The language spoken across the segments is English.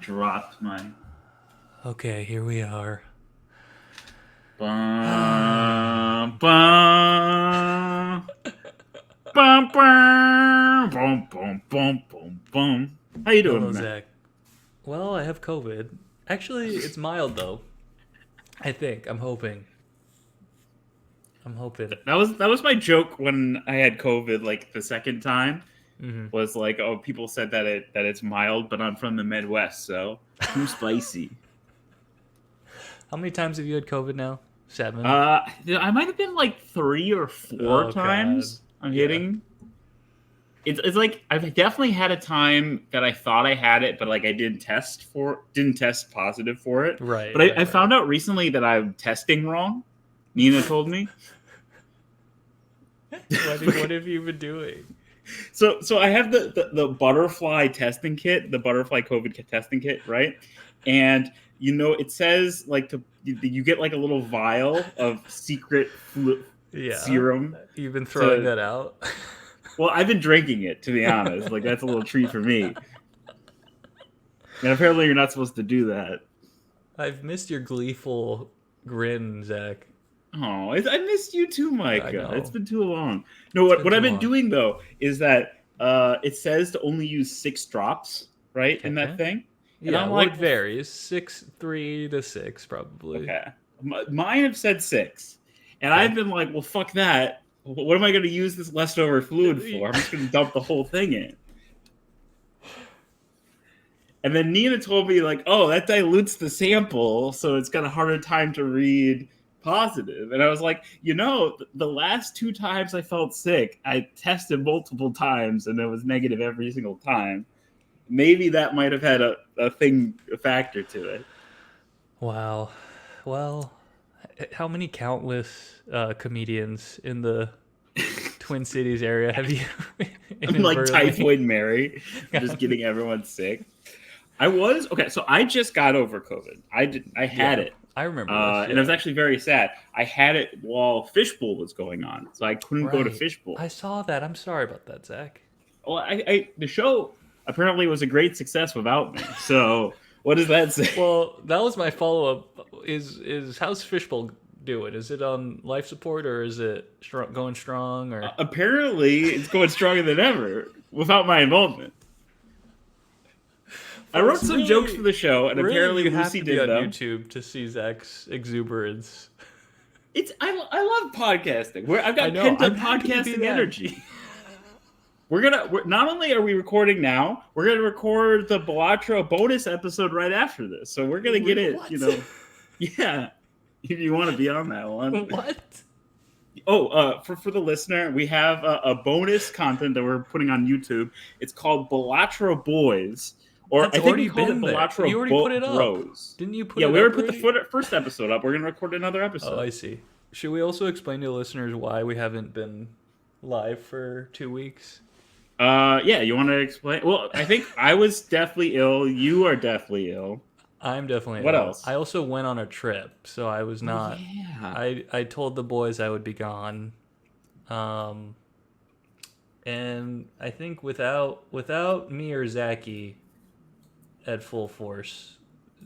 dropped my. Okay, here we are. Bum, bum, bum, bum, bum, bum, bum, bum, bum. How you Hello, doing, man? Zach. Well, I have COVID. Actually, it's mild though. I think. I'm hoping. I'm hoping. That was my joke when I had COVID, like the second time. hmm Was like, oh, people said that it's mild, but I'm from the Midwest, so too spicy. How many times have you had COVID now? 7? Uh, I might have been like 3 or 4 Oh God. times. I'm Yeah. hitting. It's like I've definitely had a time that I thought I had it, but like I didn't test positive for it. Right. But I, Right. I Right. found out recently that I'm testing wrong. Nina told me. What have you been doing? So I have the butterfly testing kit, the butterfly COVID testing kit, right? And it says like you get like a little vial of secret Yeah. serum You've been throwing to. that out. Well, I've been drinking it, to be honest. Like that's a little treat for me. And apparently, you're not supposed to do that. I've missed your gleeful grin, Zach. Oh, I missed you too, I Micah. It's know. been too long. No, It's what been what too I've been long. doing though is that it says to only use 6 drops, right, in that Okay. thing, and Yeah, I'm well, it like, well, varies. 3 to 6, probably. okay. Mine have said 6, and Okay. I've been like, well, fuck that. What am I going to use this leftover fluid for? I'm just going to dump the whole thing in. And then Nina told me, like, oh, that dilutes the sample, so it's got a harder time to read positive. And I was like, the last 2 times I felt sick, I tested multiple times, and it was negative every single time. Maybe that might have had a factor to it. Wow. Well, how many countless comedians in the Twin Cities area have you I'm like inadvertently? Typhoid Mary, just getting everyone sick. Okay. So I just got over COVID. I had Yeah, it. I remember this. And it was Yeah, actually very sad. I had it while Fishbowl was going on, so I couldn't go to right. Fishbowl. I saw that. I'm sorry about that, Zach. Well, the show apparently was a great success without me. So what does that say? Well, that was my follow up. Is how's Fishbowl doing? Is it on life support or is it going strong or? Apparently, it's going stronger than ever without my involvement. I wrote Folks, some jokes really, for the show, and really, apparently you have Lucy to be did on them. YouTube to see Zach's exuberance. I love podcasting. I've I got know. pent I'm up happy to be podcasting that. energy. We're not only are we recording now, we're gonna record the Belatro bonus episode right after this. So we're gonna get it. What? Yeah. If you want to be on that one. What? Oh, for the listener, we have a bonus content that we're putting on YouTube. It's called Belatro Boys, or That's I think we already called it been there. You Belatro already put it up. Bros. Didn't you put Yeah, it we up already put already? the first episode up. We're gonna record another Oh, I episode. see. Should we also explain to listeners why we haven't been live for 2 weeks? Yeah, you want to explain? Well, I think I was deathly ill. You are deathly ill. I'm definitely What ill. else? I also went on a trip, so I was Oh not. yeah. I told the boys I would be gone, um, and I think without me or Zachy at full force,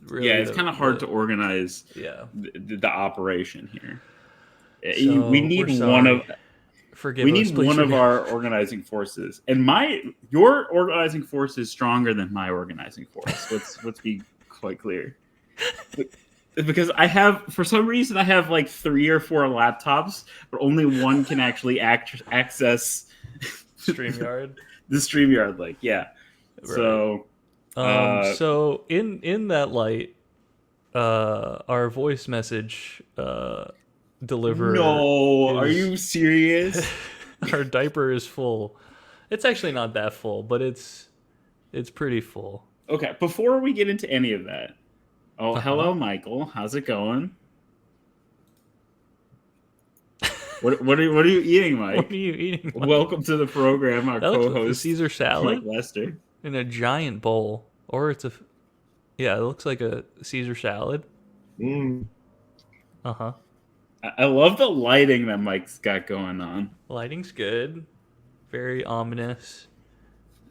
Yeah, really it's kind of hard to organize yeah. the operation here. We So we're need sorry. Forgive us, please one of forgive. our organizing forces, and your organizing force is stronger than my organizing force. Let's be quite clear. Because for some reason I have like 3 or 4 laptops, but only one can actually access Streamyard. the StreamYard link. Yeah, Right. so So in that light, our voice message deliverer no, are is you serious? our diaper is full. It's actually not that full, but it's pretty full. Okay, before we get into any of that, oh, Uh huh. hello, Michael. How's it going? What are you eating, What are Mike? you eating? Mike? Welcome to the program, our That looks like a co-host, Caesar Mike salad Lester. in a giant bowl, or it's a yeah. It looks like a Caesar salad. Mm. Uh huh. I love the lighting that Mike's got going on. Lighting's good. Very ominous.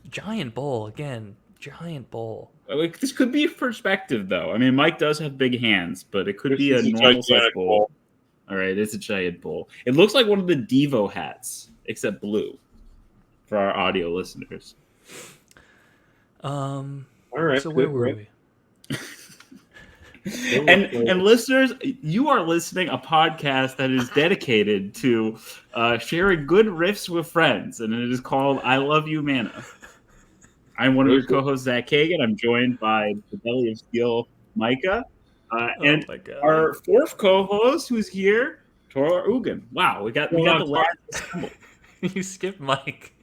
Giant bowl again. Giant bowl. This could be a perspective, though. I mean, Mike does have big hands, but it could This be a is a normal size gigantic bowl. bowl. All right, it's a giant bowl. It looks like one of the Devo hats, except blue, for our audio listeners. All right. So where were we? And listeners, you are listening a podcast that is dedicated to sharing good riffs with friends, and it is called I Love You Mana. I'm one of your co-hosts, Zach Kagan. I'm joined by the Belly of Steel, Micah, and my God. our fourth co-host, who's here, Tor Uggen. Wow, we got the last. You skipped Mike.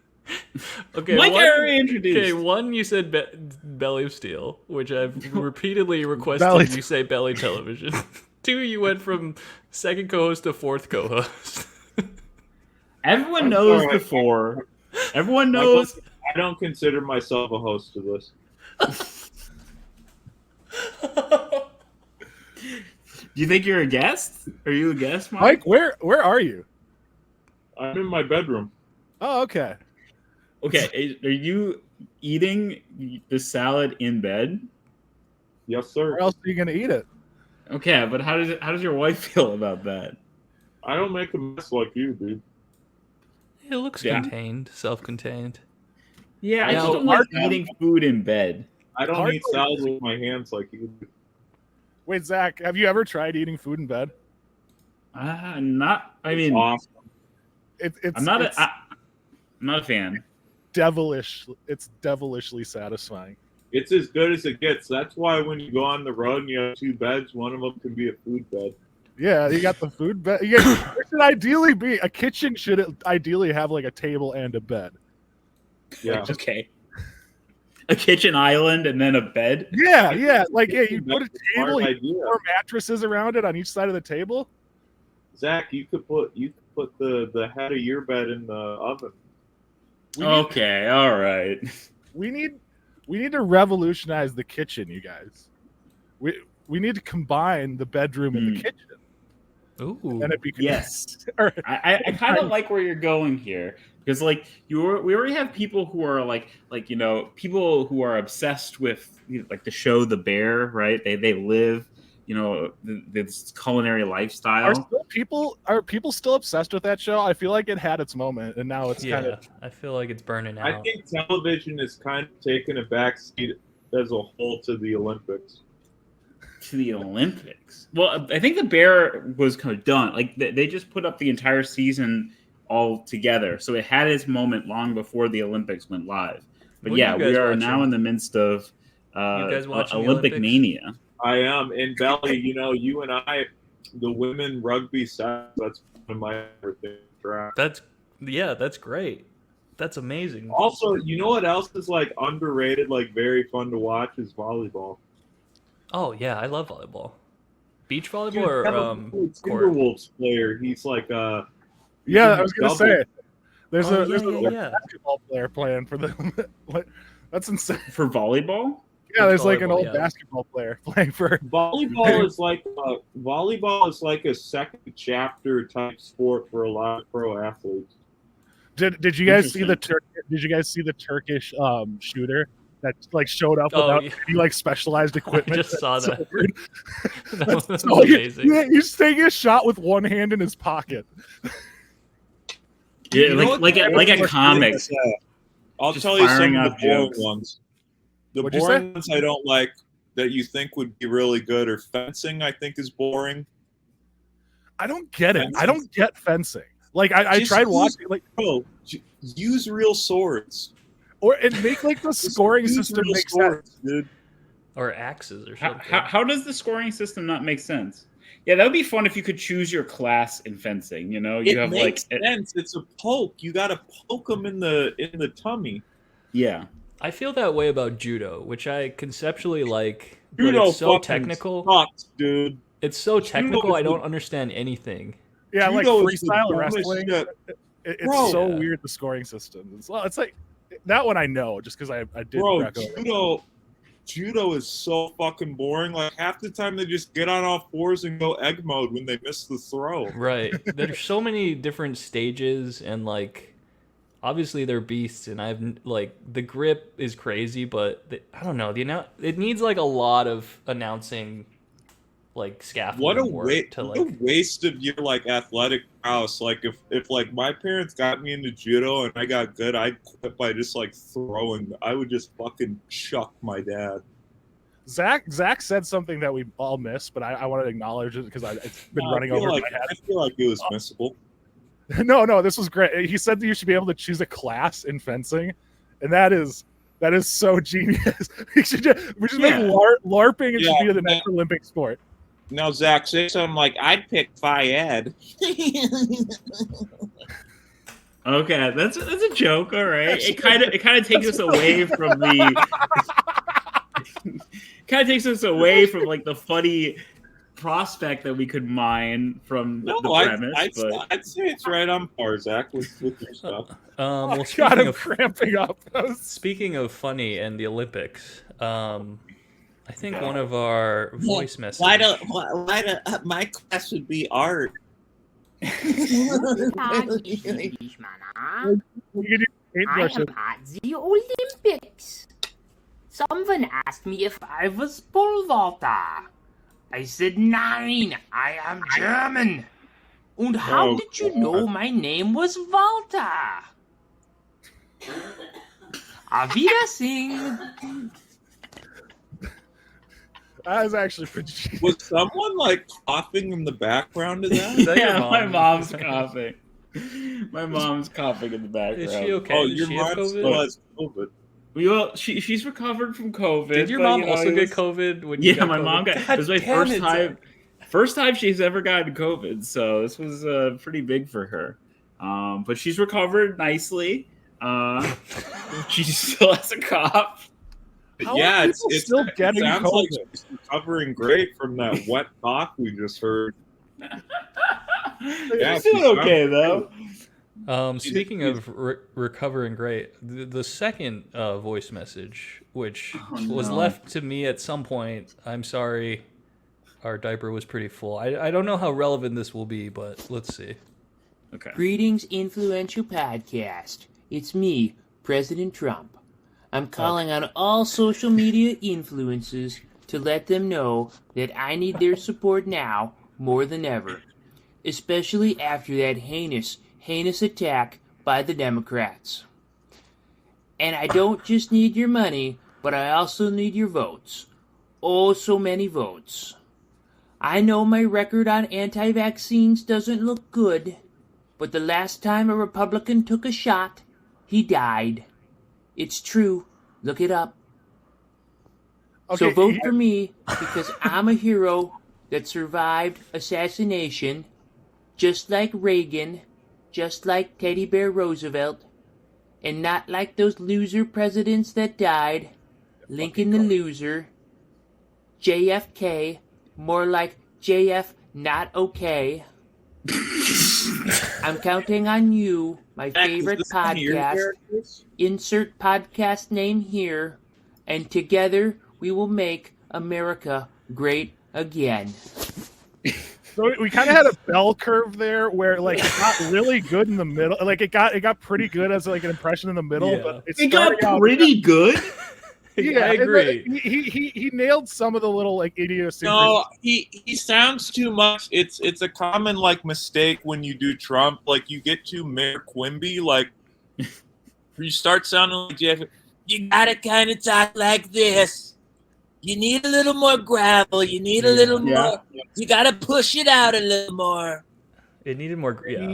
Okay, Mike already introduced. Okay, one, you said Belly of Steel, which I've repeatedly requested you say Belly Television. Two, you went from second co-host to fourth co-host. Everyone knows before. Everyone knows. I don't consider myself a host to this. Do you think you're a guest? Are you a guest, Mike? Where are you? I'm in my bedroom. Oh, okay. Okay, are you eating the salad in bed? Yes, sir. Where else are you gonna eat it? Okay, but how does your wife feel about that? I don't make a mess like you, dude. It looks contained, self-contained. Yeah, I just don't like eating food in bed. I don't eat salad with my hands like you do. Wait, Zach, have you ever tried eating food in bed? Not. I mean, awesome. I'm not a fan. Devilish. It's devilishly satisfying. It's as good as it gets. That's why when you go on the road and you have two beds, one of them can be a food bed. Yeah, you got the food bed. It should ideally be a kitchen. Should ideally have like a table and a bed? Yeah. Okay. A kitchen island and then a bed. Yeah. Like, you put a table, you four mattresses around it on each side of the table. Zach, you could put the head of your bed in the oven. Okay, all right. We need to revolutionize the kitchen, you guys. We need to combine the bedroom and the kitchen. Ooh. And Yes. I kind of like where you're going here. Because like we already have people who are like people who are obsessed with like the show The Bear, right? They live this culinary lifestyle. Are people still obsessed with that show? I feel like it had its moment, and now it's kind of. I feel like it's burning out. I think television is kind of taking a backseat as a whole to the Olympics. To the Olympics. Well, I think The Bear was kind of done. Like they just put up the entire season all together, so it had its moment long before the Olympics went live. But we are now in the midst of Olympic mania. I am. And Belly, you and I, the women rugby side, that's one of my favorite things. That's great. That's amazing. Also, you know what else is like underrated, like very fun to watch is volleyball. Oh yeah, I love volleyball. Beach volleyball Timberwolves player. He's like yeah, I was gonna say there's a basketball player playing for them. That's insane. For volleyball? Yeah, there's like an old basketball player playing for volleyball. Is like a second chapter type sport for a lot of pro athletes. Did you guys see the Turkish shooter that like showed up without any like specialized equipment? I just saw that. That's That was amazing. He's taking a shot with one hand in his pocket. Yeah, like a comics. I'll tell you some of the boring jokes. ones. The What'd boring ones I don't like that you think would be really good, or fencing I think is boring. I don't get it. I don't get fencing. Like I tried watching use real swords. And make like the scoring system make sense, dude. Or axes or something. How does the scoring system not make sense? Yeah, that would be fun if you could choose your class in fencing. You have makes sense. It's a poke. You got to poke them in the tummy. Yeah. I feel that way about judo, which I conceptually like, Judo but it's so technical. Sucks, dude. It's so technical, I don't understand anything. Yeah, judo like freestyle wrestling. It's so weird, the scoring system. It's like that one I know just because I did. Bro, judo is so fucking boring. Like half the time they just get on all fours and go egg mode when they miss the throw. Right. There's so many different stages and like obviously they're beasts, and like the grip is crazy, but I don't know, it needs like a lot of announcing, like scaffolding work to like. What a waste of your like athletic prowess. Like if like my parents got me into judo and I got good, I'd quit by just like throwing. I would just fucking chuck my dad. Zach said something that we all missed, but I want to acknowledge it because it's been running over my head. I feel like it was missable. No, this was great. He said that you should be able to choose a class in fencing, and that is so genius. we should make LARPing. It should be the next Olympic sport. Now, Zach, say something like, "I'd pick Phi Ed." Okay, that's a joke. All right, it kind of takes us away from the like the funny prospect that we could mine from the premise. I'd say it's right on par, Zach, with your stuff. Well, God, I'm cramping up. Speaking of funny and the Olympics, I think one of our voice messages. Why my class would be art? I am at the Olympics. Someone asked me if I was pole vaulter. I said, "Nein, I am German." And how did you know my name was Walter? Auf Wiedersehen. That was actually pretty. Was someone like coughing in the background of that? Yeah, my mom's coughing. My mom's coughing in the background. Is she okay? Oh, Does your she have mom COVID? still has COVID. She's recovered from COVID. Did your mom also get COVID? When you got my COVID? mom got. God It was my damn first it, time. Zach. First time she's ever gotten COVID, so this was pretty big for her. But she's recovered nicely. She still has a cough. It's still getting sounds COVID. like she's recovering great from that wet cough we just heard. She's doing okay though. Speaking of recovering great, the second voice message, which was left to me at some point, I'm sorry, our diaper was pretty full. I don't know how relevant this will be, but let's see. Okay. Greetings, influential podcast. It's me, President Trump. I'm calling on all social media influencers to let them know that I need their support now more than ever, especially after that heinous attack by the Democrats. And I don't just need your money, but I also need your votes. Oh, so many votes. I know my record on anti-vaccines doesn't look good, but the last time a Republican took a shot, he died. It's true. Look it up. Okay. So vote for me because I'm a hero that survived assassination, just like Reagan, just like Teddy Bear Roosevelt, and not like those loser presidents that died. Lincoln the loser. JFK, more like JF not okay. I'm counting on you, my favorite podcast. Insert podcast name here, and together we will make America great again. So we kind of had a bell curve there, where like it got really good in the middle. Like it got pretty good as like an impression in the middle, but it got pretty good. Yeah, I agree. He nailed some of the little like idiosyncrasies. No, he sounds too much. It's a common like mistake when you do Trump. Like you get too Mayor Quimby, like you start sounding like Jeff. You gotta kind of talk like this. You need a little more gravel. You need a little more. You gotta push it out a little more. It needed more. Yeah.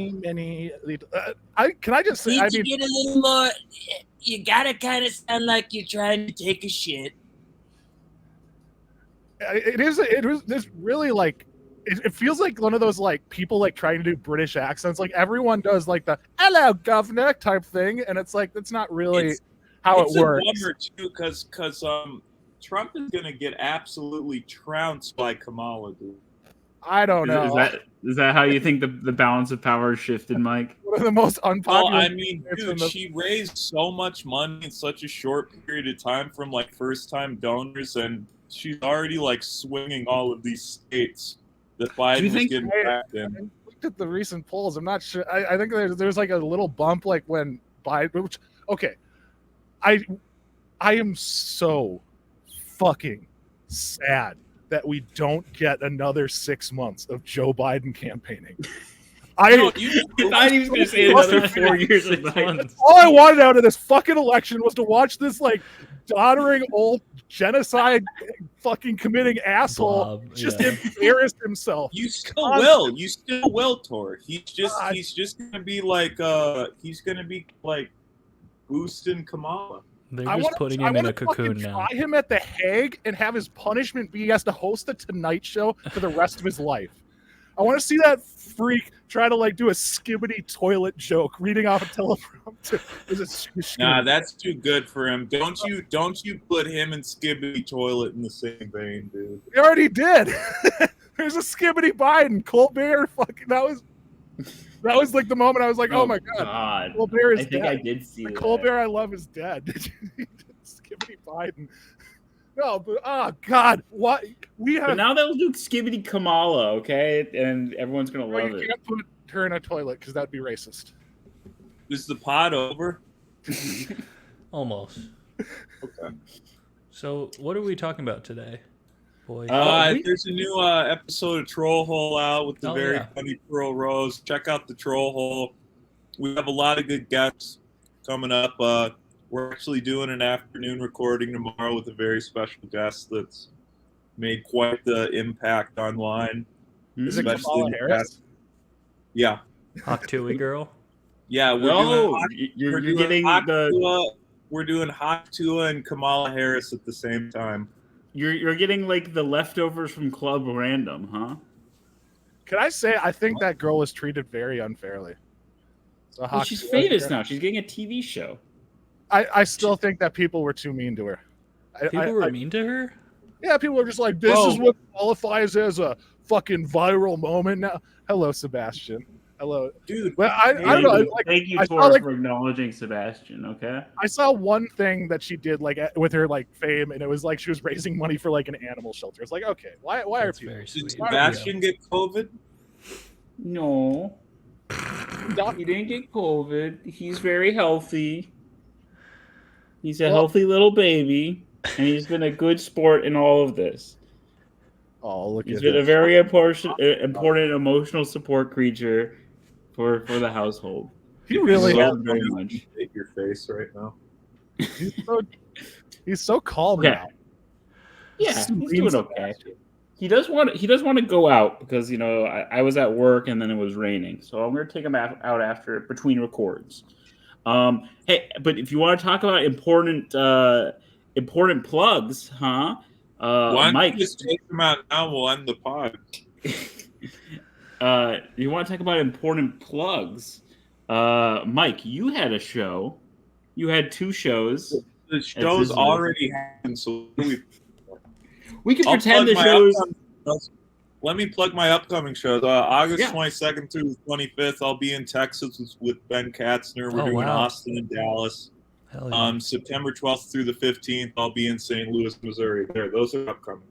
Can I just say? You get a little more. You gotta kind of sound like you're trying to take a shit. There's really like, it feels like one of those like people like trying to do British accents. Like everyone does like the "hello, governor" type thing, and it's like that's not really how it works. It's a bummer too, because Trump is gonna get absolutely trounced by Kamala, dude. I don't know. Is that how you think the balance of power shifted, Mike? One of the most unpopular. Well, I mean, dude, she raised so much money in such a short period of time from like first-time donors, and she's already like swinging all of these states that Biden was getting back in. I looked at the recent polls. I'm not sure. I think there's like a little bump like when Biden. Which, okay, I am so fucking sad that we don't get another 6 months of Joe Biden campaigning. I thought he was going to say another 4 years of Biden. All I wanted out of this fucking election was to watch this like doddering old genocide fucking committing asshole embarrass himself. You still will. You still will, Tor. He's just gonna be like boosting Kamala. They're just putting him in a cocoon now. Try him at the Hague and have his punishment be he has to host the Tonight Show for the rest of his life. I want to see that freak try to like do a skibbity toilet joke reading off a teleprompter. Nah, that's too good for him. Don't you put him and skibbity toilet in the same vein, dude. He already did. There's a skibbity Biden. Colbert fucking that was like the moment I was like, oh my god. Colbert is dead. I did see that. Colbert I love is dead. Skibbity Biden. No, but oh god, what we have. But now they'll do Skibbity Kamala, okay, and everyone's gonna love it. You can't put her in a toilet because that'd be racist. Is the pod over? Almost. Okay. So, what are we talking about today, boy? There's a new episode of Troll Hole out with the very funny Pearl Rose. Check out the Troll Hole. We have a lot of good guests coming up. We're actually doing an afternoon recording tomorrow with a very special guest that's made quite the impact online. Is it Kamala Harris? Yeah. Hawk Tui girl? Yeah, we're doing Hawk Tua and Kamala Harris at the same time. You're getting like the leftovers from Club Random, huh? Can I say I think that girl was treated very unfairly. So well, she's famous now. She's getting a TV show. I still think that people were too mean to her. People were mean to her? Yeah, people were just like, this is what qualifies as a fucking viral moment now. Hello, Sebastian. Hello. Dude. Well, I don't know. Like, thank you, Tor, for acknowledging Sebastian, okay? I saw one thing that she did like with her like fame, and it was like she was raising money for like an animal shelter. It's like, okay, why are people... Did Sebastian get COVID? No. He didn't get COVID. He's very healthy. He's a healthy little baby, and he's been a good sport in all of this. Oh, look! He's been a very important emotional support creature for the household. He really has very much. Hate your face right now. He's so calm now. Yeah, he's doing okay. He does want to go out because I was at work and then it was raining, so I'm going to take him out after between records. Hey, but if you want to talk about important plugs, huh? Why Mike, just take them out now? We'll end the pod. You want to talk about important plugs? Mike, you had a show. You had 2 shows. The show's already happened, so we can pretend the shows. Let me plug my upcoming shows. August 22nd through the 25th, I'll be in Texas with Ben Katzner. We're doing Austin and Dallas. Yeah. September 12th through the 15th, I'll be in St. Louis, Missouri. Those are upcoming.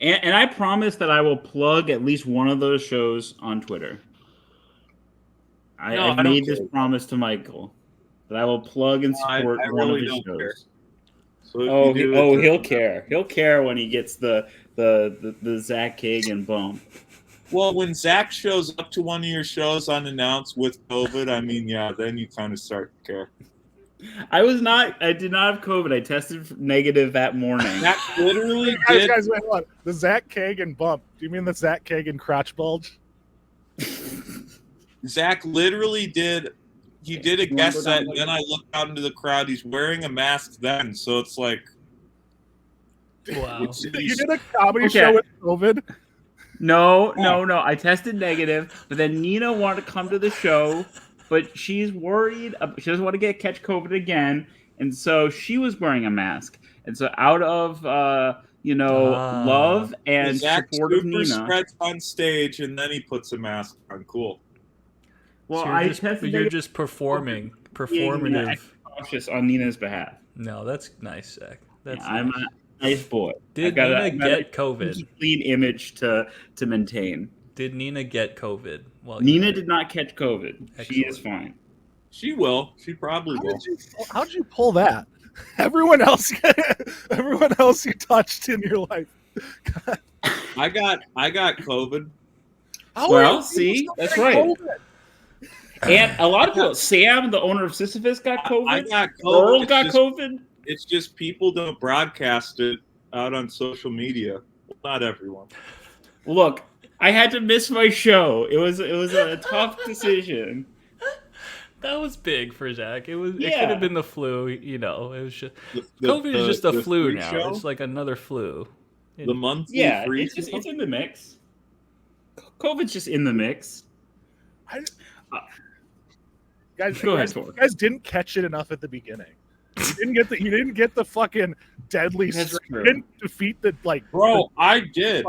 And I promise that I will plug at least one of those shows on Twitter. I made this promise to Michael that I will plug and support one of his shows. Care. So he'll care. He'll care when he gets the Zach Kagan bump. Well, when Zach shows up to one of your shows unannounced with COVID, then you kind of start to care. I did not have COVID. I tested negative that morning. Zach literally did. Guys, wait, hold on. The Zach Kagan bump. Do you mean the Zach Kagan crotch bulge? Zach literally did. He did a guest set, and then I looked out into the crowd. He's wearing a mask then, so it's like... Wow. You did a comedy show with COVID? No. I tested negative, but then Nina wanted to come to the show, but she's worried. She doesn't want to catch COVID again, and so she was wearing a mask. And so out of love and support of Nina, spreads on stage, and then he puts a mask on. Cool. Well, so you're just performative. Cautious on Nina's behalf. No, that's nice, Zach. That's nice. I'm a nice boy. Did Nina get COVID? Clean image to maintain. Did Nina get COVID? Well, Nina did not catch COVID. Excellent. She is fine. She will. She probably How will. did you pull that? Everyone else you touched in your life. I got COVID. Well, see, that's right. And a lot of people, Sam, the owner of Sisyphus, got COVID. I got COVID. Earl got COVID. It's just people don't broadcast it out on social media. Well, not everyone. Look, I had to miss my show. It was a tough decision. That was big for Zach. It was. It Yeah. could have been the flu. You know, it was just The- COVID is just a the flu free now. show? It's like another flu. The monthly Yeah, free it's show? in the mix. COVID's just in the mix. Guys, Go ahead, you Tor. guys didn't catch it enough at the beginning. You didn't get the fucking deadly That's strain. true. You didn't defeat the Bro, I did.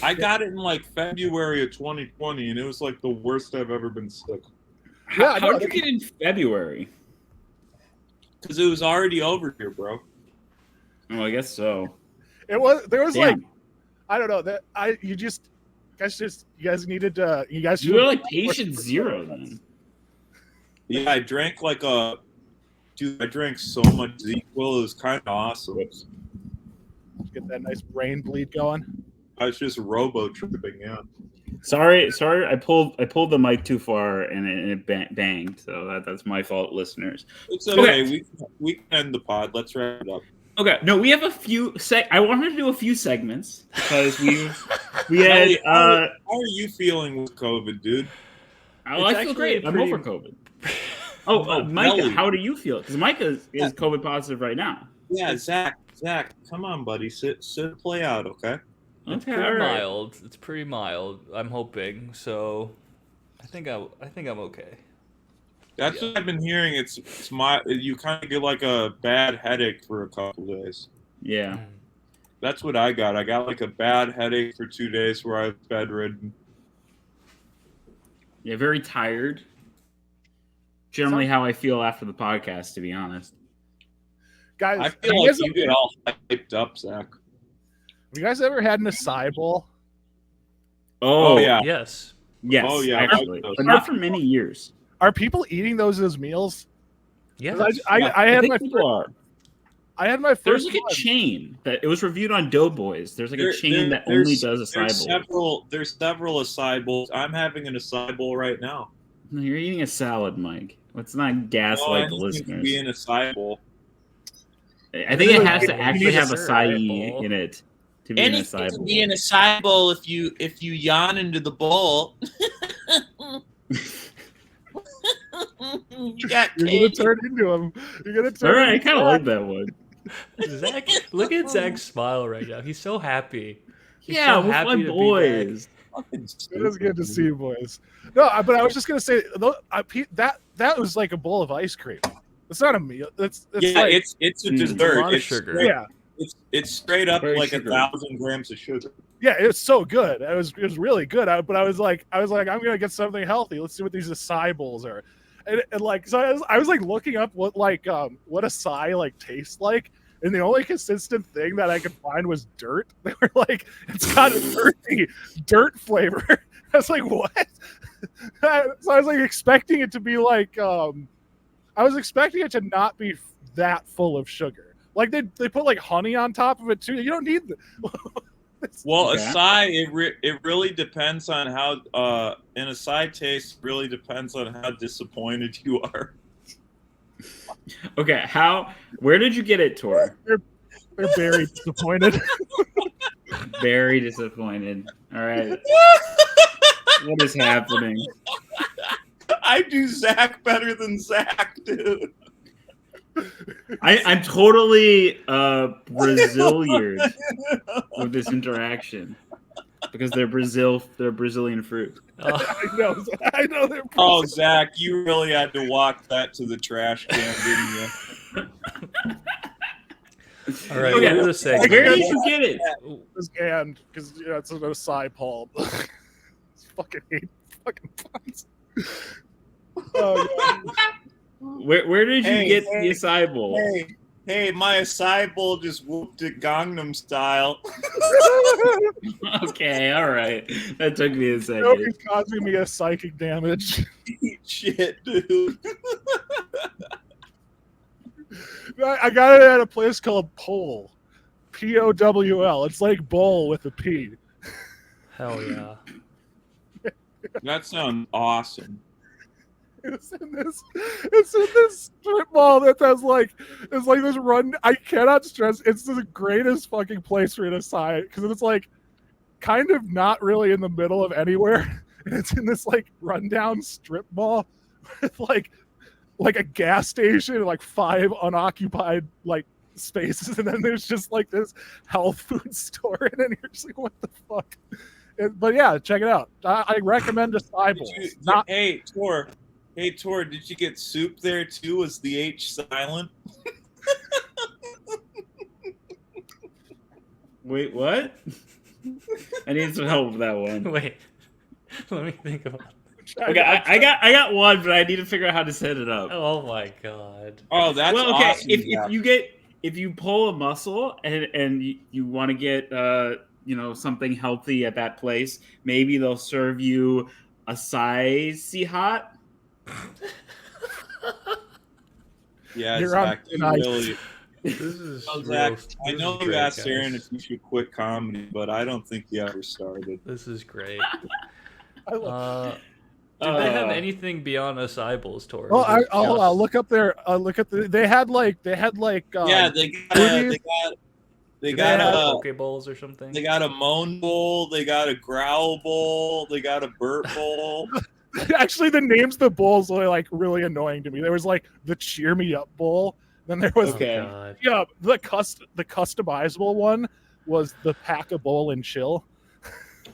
I got it in like February of 2020, and it was like the worst I've ever been sick. Yeah, How did you get in February? Because it was already over here, bro. Oh, I guess so. There was Damn. like I don't know that you guys needed to you guys You were like patient zero then. Yeah, I drank I drank so much ZQL. It was kind of awesome. get that nice brain bleed going. I was just robo tripping, yeah. Sorry. I pulled the mic too far and it banged. So that's my fault, listeners. It's okay. We can end the pod. Let's wrap it up. Okay, no, we have a few. I wanted to do a few segments because we had. Elliot, how are you feeling with COVID, dude? I feel great. I'm over COVID. Micah, Elliot. how do you feel? Because Micah is COVID positive right now. Yeah, Zach, come on, buddy. Sit play out, okay? It's Okay, pretty all right. mild. It's pretty mild. I'm hoping. So, I think I'm okay. That's what I've been hearing. It's you kind of get like a bad headache for a couple days. Yeah. That's what I got. I got like a bad headache for 2 days where I was bedridden. Yeah, very tired. Generally, how I feel after the podcast, to be honest. Guys, I feel like you get all hyped up, Zach. have you guys ever had an acai bowl? Oh yeah. Yes. Yes. Oh, yeah, I actually, like those. but not for many years. Are people eating those as meals? Yes. 'Cause I had think my people are. I had my There's first like a one. chain that it was reviewed on Doughboys. There's like a chain that only does acai bowls. There's several acai bowls. I'm having an acai bowl right now. No, you're eating a salad, Mike. Let's not gaslight the listeners. Be an acai bowl. I think it has to You actually need a have acai bowl. in it to be an Anything acai can bowl. be in a acai bowl if you yawn into the bowl. You got You're gonna turn into him. You're gonna turn. All right, I into kind of Zach. like that one. Zach, look at Zach's smile right now. He's so happy. He's Yeah, so with happy my to be back. boys. It is good to see you, boys. No, but I was just gonna say that was like a bowl of ice cream. It's not a meal. It's it's a dessert. a lot of It's sugar. straight- yeah. It's straight up Very like sugary. 1,000 grams of sugar. Yeah, it's so good. It was really good. But I was like, I'm gonna get something healthy. Let's see what these acai bowls are, and like, so I was like looking up what acai like tastes like, and the only consistent thing that I could find was dirt. They were like, it's got a dirty dirt flavor. I was like, what? So I was like expecting it to be like, I was expecting it to not be that full of sugar. Like they put like honey on top of it too. You don't need the. Well, Okay. acai, it really depends on how an acai taste really depends on how disappointed you are. Okay, where did you get it, Tor? They're very disappointed. Very disappointed. All right. What is happening? I do Zach better than Zach, dude. I'm totally Brazilian with this interaction because they're Brazilian fruit. I know. They're Oh, Zach, you really had to walk that to the trash can, didn't you? All right, Okay, what are the segments? Where did you get it? and because it's an acai palm. Fucking hate fucking puns. Oh, God. Where did you get the acai bowl? Hey, hey, my acai bowl just whooped it Gangnam style. Okay, all right. That took me a He's second. causing me a psychic damage. Eat shit, dude. I got it at a place called Powl. Powl. It's like bowl with a P. Hell yeah. That sounds awesome. It's in this strip mall that has it's like this run. I cannot stress. It's the greatest fucking place for an acai because it's like kind of not really in the middle of anywhere, and it's in this like rundown strip mall with like a gas station and like 5 unoccupied like spaces, and then there's just like this health food store, and then you're just like, what the fuck? But yeah, check it out. I recommend acai bowls. Hey, Tor, did you get soup there too? Was the H silent? Wait, what? I need some help with that one. Wait. Let me think about it. Okay, I got one, but I need to figure out how to set it up. Oh my god. Oh, that's well, okay. awesome. If you pull a muscle and you want to get something healthy at that place, maybe they'll serve you acai hot. Yeah, You're Zach, on you tonight. really. This is Oh, real, Zach, this I is know you great, asked guys. Aaron if you should quit comedy, but I don't think he ever started. This is great. I love Did they have anything beyond acai bowls, Tor? Oh, Was it I'll just- look up there. Look at they had like Yeah, they Did got they have a poke bowls or something? they got a moan bowl, they got a growl bowl, they got a burp bowl. actually the names of the bowls were like really annoying to me. There was like the Cheer Me Up bowl. Then there was Okay. God. the customizable one was the Pack a Bowl and Chill.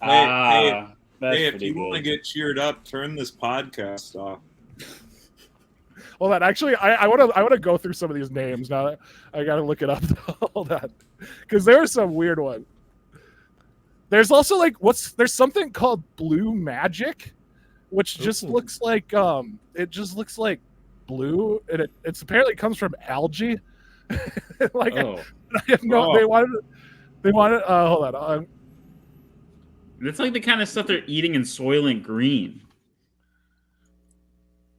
That's Hey, if pretty you want to good. get cheered up, turn this podcast off. Hold on, actually, I want to go through some of these names now. I got to look it up. Hold on, because there are some weird ones. There's also like there's something called Blue Magic, which just looks like it just looks like blue, and it's apparently comes from algae. Like Oh, I have no. They wanted. Hold on. that's like the kind of stuff they're eating in Soylent Green.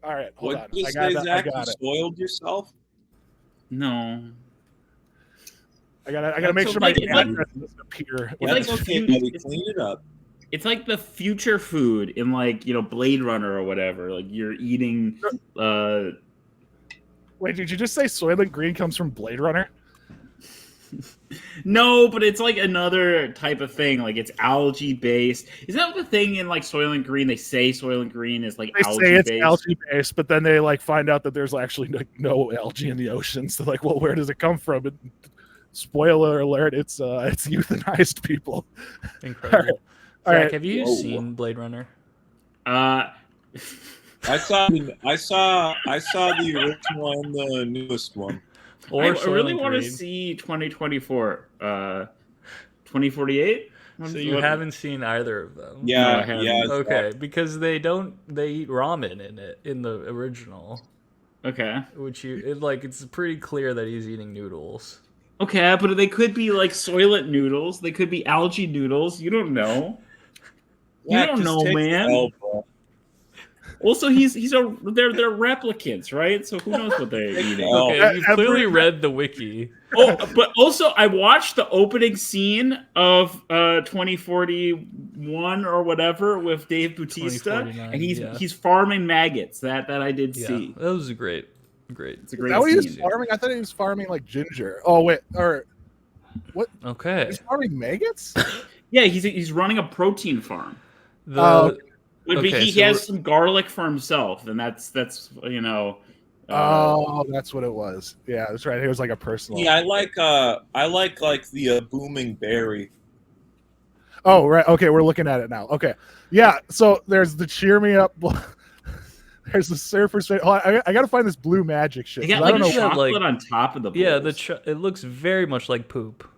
All right, hold on. What did you I say, got Zach? it. You soiled yourself? No, I gotta That's make so sure my like- address doesn't appear. It's like That's okay, few- buddy. it's- Clean it up. it's like the future food in like Blade Runner or whatever. Like you're eating. Wait, did you just say Soylent Green comes from Blade Runner? No, but it's like another type of thing. Like it's algae based. Is that the thing in like Soylent Green? They say Soylent Green is like They algae say it's based. algae based, but then they like find out that there's actually no algae in the ocean. So like, well, where does it come from? And, spoiler alert: it's euthanized people. Incredible. All Zach, right. have you Whoa. seen Blade Runner? Uh, I saw the original and the newest one. Or I really Soylent want to Green? see 2024. 2048. So you haven't seen either of them? No, I Yeah, haven't. yeah. Okay, because they eat ramen in it in the original, Okay. it's pretty clear that he's eating noodles. Okay, but they could be like Soylent noodles. They could be algae noodles. You don't know. You Yeah, don't just know, take the man. L, bro. Also, they're replicants, right? So who knows what they're eating? Oh. Okay, you've Every- clearly read the wiki. Oh, but also I watched the opening scene of 2041 or whatever with Dave Bautista, 2049, and yeah. he's farming maggots. That I did Yeah, see. that was great. It's a Is great that what he was scene. farming? I thought he was farming like ginger. Oh wait, or Okay. he's farming maggots? Yeah, he's running a protein farm. The But Okay, he so has we're- some garlic for himself, and that's you know. Oh, that's what it was. Yeah, that's right. It was like a personal. Yeah, I like the booming berry. Oh, right. Okay, we're looking at it now. Okay. Yeah, so there's the Cheer Me Up. There's the Surfer's Face. Oh, I got to find this Blue Magic shit. They got 'cause I like don't a know. know- chocolate like- on top of the yeah, bowls. it looks very much like poop.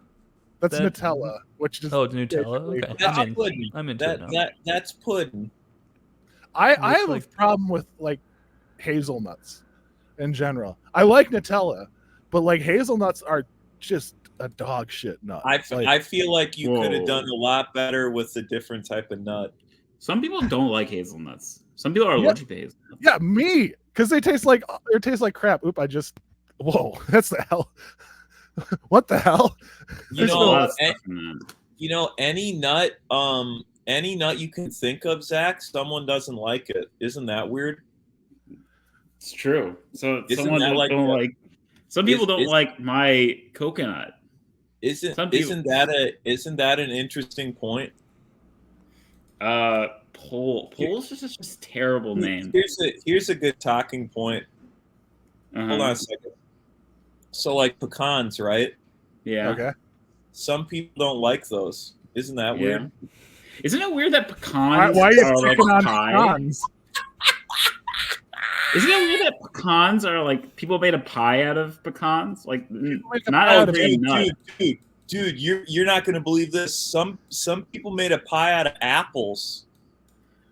That's that- Nutella, which is Oh, Nutella. basically- Okay, That's I'm in. pudding. I'm into it now. That's pudding. I looks have like- a problem with like hazelnuts in general. I like Nutella, but like hazelnuts are just a dog shit nut. I feel like you could have Whoa. done a lot better with a different type of nut. Some people don't like hazelnuts. Some people are Yeah. allergic to hazelnuts. Yeah, me, because they taste like crap. Oop! Whoa, that's the hell. What the hell? You There's a lot know, of stuff in that. you know, any nut you can think of, Zach, someone doesn't like it. Isn't that weird? It's true. So Isn't someone that don't, like don't a- like. Some people don't is- like my coconut. Isn't Some people- isn't that an interesting point? Pole's just terrible name. Here's a good talking point. Uh-huh. Hold on a second. So like pecans, right? Yeah. Okay. Some people don't like those. Isn't that weird? Isn't it weird that pecans Why are you are like picking on pie? pecans? Isn't it weird that pecans are like people made a pie out of pecans? Like make a not pie out out of of green nut. Dude, you're not gonna believe this. Some people made a pie out of apples.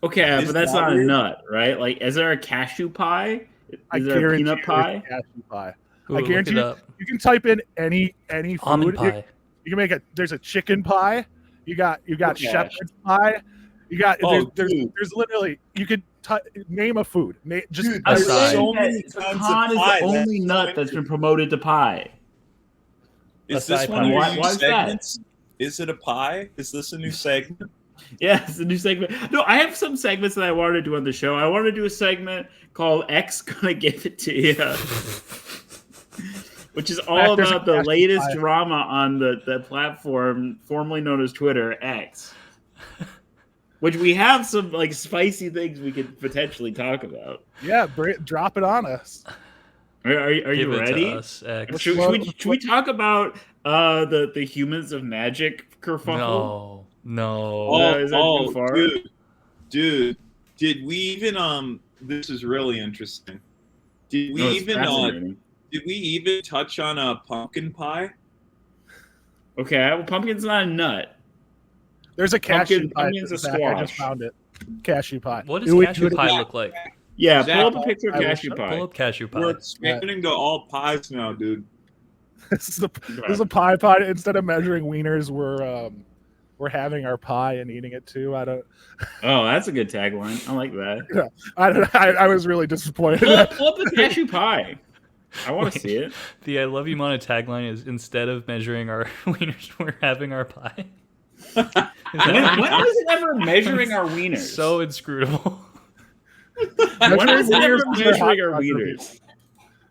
Okay, Is but that's that not a weird? nut, right? Like, is there a cashew pie? I Is there a guarantee peanut there's pie? cashew pie. Ooh, I look guarantee it you, up. you can type in any Almond food. pie. You can make there's a chicken pie. You got Okay. shepherd's pie. You got Oh, there's dude. literally you could name a food. Just Dude, I'm Aside. there's saying so that many kinds of pecan is pie. the only That's nut so that's been promoted to pie. Is this Aside one of pie. your Why new is that? segments? Is it a pie? Is this a new segment? Yeah, it's a new segment. No, I have some segments that I wanted to do on the show. I want to do a segment called X Gonna Give It To You, which is all There's a about the cashew latest pie. drama on the platform formerly known as Twitter, X. Which we have some like spicy things we could potentially talk about. yeah, drop it on us. Are Give you it ready? to us, X. Should we talk about the humans of magic kerfuffle? No. Is that too far? dude, did we even This is really interesting. Did we No, it's even fascinating. did we even touch on a pumpkin pie? Okay, well, pumpkin's not a nut. There's a cashew pie. pumpkin's a Zach, I just squash. found it. Cashew pie. What does Do cashew it- pie look like? Yeah, Zach, pull up a picture of I will cashew show- pie. Pull up cashew pie. We're expanding to all pies now, dude. This is a pie pod. Instead of measuring wieners, we're having our pie and eating it too. Oh, that's a good tagline. I like that. I was really disappointed. Pull up the cashew pie. I want to Wait. see it. The I Love You Mana tagline is instead of measuring our wieners, we're having our pie. Is When that was it ever measuring our wieners? so inscrutable? when was it ever Wieners are measuring hot our dog wieners? reviews.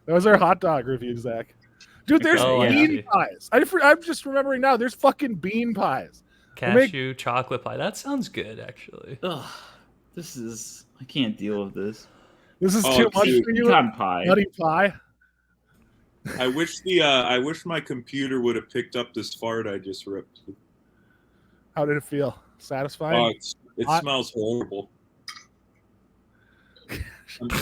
Those are hot dog reviews, Zach. Dude, there's Oh, I bean see. pies. I'm just remembering now. There's fucking bean pies. Cashew chocolate pie. That sounds good, actually. Ugh, I can't deal with this. This is Oh, too much dude. for you. Pecan pie. Nutty pie. I wish my computer would have picked up this fart I just ripped. How did it feel? Satisfying? Oh, it Hot. smells horrible.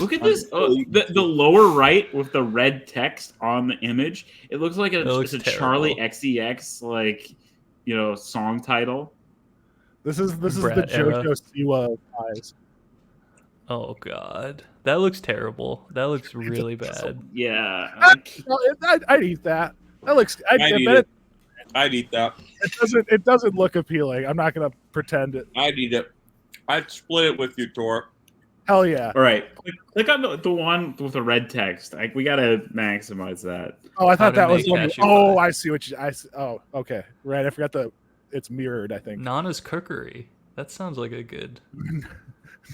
Look at this. The lower right with the red text on the image. It looks like looks it's a terrible. Charlie XCX song title. This is the Brat era. JoJo Siwa pies. Oh god, that looks terrible. That looks really bad. Yeah. I'd eat that. That looks. I I'd eat bet it. I'd eat that. it doesn't look appealing. I'm not gonna pretend it. I'd eat it. I'd split it with you, Tor. Hell yeah. All right. Click on the one with the red text. We gotta maximize that. Oh, I How thought to that was make one. cashew Oh, pie. I see what you. Oh, okay. Right. I forgot it's mirrored. I think. Nana's Cookery. That sounds like a good.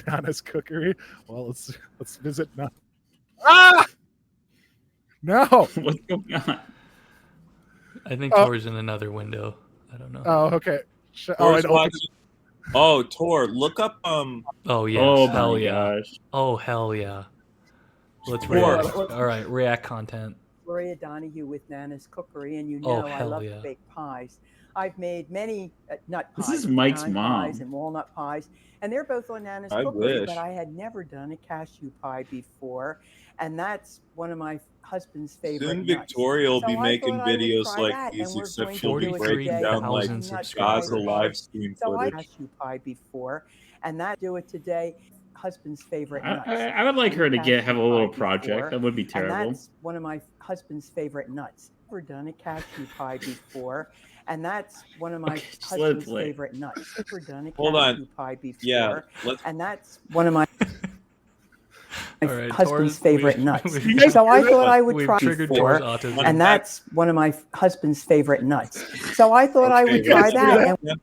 Nana's Cookery. Well, let's visit now. Ah! No. What's going on? I think Oh. Tor's in another window. I don't know. Oh, okay. Oh, Tor's it opens- watching- Oh, Tor, look up Oh yes. Oh hell my yeah. gosh. Oh hell yeah. Let's Tor. react. All right, react content. Gloria Donahue with Nana's Cookery, and Oh, I hell love yeah. to bake pies. I've made many nut pies, This is Mike's pecan mom. pies, and walnut pies, and they're both on Nana's I Cookery. wish. But I had never done a cashew pie before, and that's one of my husband's favorite. soon. nuts. Victoria will So be I making thought I would videos try like that, these, and we're except going she'll to be do it breaking today. down like 43,000 Nut subscribers. Gaza pie. live stream So I footage. cashew pie before, and that do it today. husband's favorite nuts. I would like her to have a little project. That would be And terrible. that's one of my husband's favorite nuts. Ever done a cashew pie before? And that's one of my husband's favorite nuts. Ever done a cashew pie before? Yeah, and that's one of my right, husband's favorite nuts. we've- So I thought I would We've try triggered before, Tor's autism. and that's one of my husband's favorite nuts. So I thought I would try that. And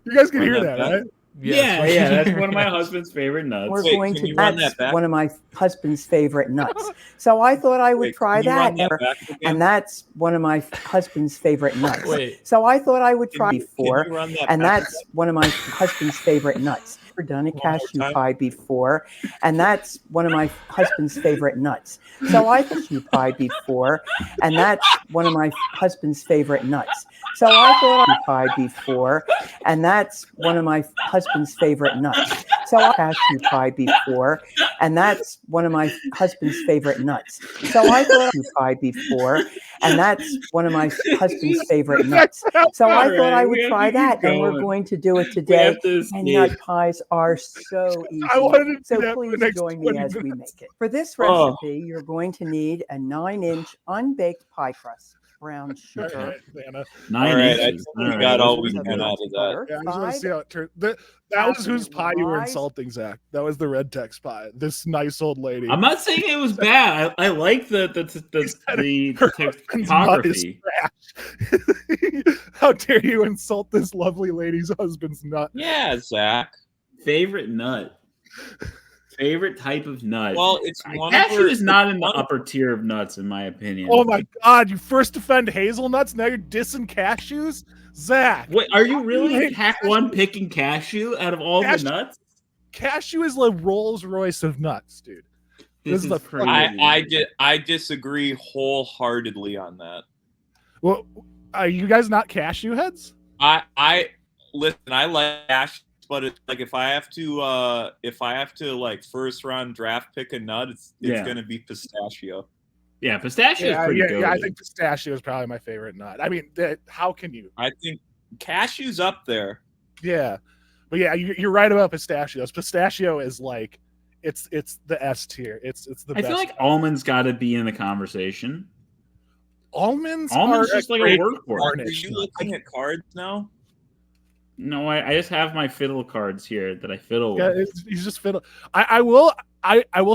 You guys can hear that, right? Yes. Yeah, that's one of my husband's favorite nuts. we're Wait, going can to. you run That's that back? one of my husband's favorite nuts. So I thought I would Wait, try can you run that. that back again? And that's one of my husband's favorite nuts. Wait. So I thought I would try Can you before, run that and back? that's one of my husband's favorite nuts. Ever done a One more cashew time. pie before, and that's one of my husband's favorite nuts. So I cashew pie before, and that's one of my husband's favorite nuts. So I thought I pie before, and that's one of my husband's favorite nuts. So I cashew pie before, and that's one of my husband's favorite nuts. So I thought I pie before, and that's one of my husband's favorite nuts. So I thought I would try that, and we're going to do it today. And nut pies are so easy. I wanted to do So that for the please next join me 20 as we minutes. make it. For this Oh. recipe, you're going to need a 9-inch unbaked pie crust, brown All sugar, right, Anna. 9 All right, I inches. think we All got right. all we of can out of that. butter, Yeah, I just want to 5 see how it turned. That was whose pie you were Rice. insulting, Zach. That was the red text pie. This nice old lady. I'm not saying it was bad. I like the typography. How dare you insult this lovely lady's husband's nut? Yeah, Zach. Favorite nut. Favorite type of nut. Well, it's one Cashew of is not in the one of- upper tier of nuts, in my opinion. Oh my god, you first defend hazelnuts, now you're dissing cashews? Zach, Wait, are you really hate hack one picking cashew out of all the Cashew- nuts? cashew is the Rolls Royce of nuts, dude. This is the crazy. I disagree wholeheartedly on that. Well, are you guys not cashew heads? I listen. I like cashews, but it's like if I have to like first round draft pick a nut, it's Yeah. gonna be pistachio. Yeah, pistachio is pretty good. yeah, I think pistachio is probably my favorite nut. I mean, how can you? I think cashew's up there. Yeah, but yeah, you're right about pistachios. Pistachio is like, it's the S tier. It's the I best. feel like almonds got to be in the conversation. almonds Almonds are just like a great workhorse. Are garnish you nut. looking at cards now? No, I just have my fiddle cards here that I fiddle Yeah, with. he's just fiddle. I will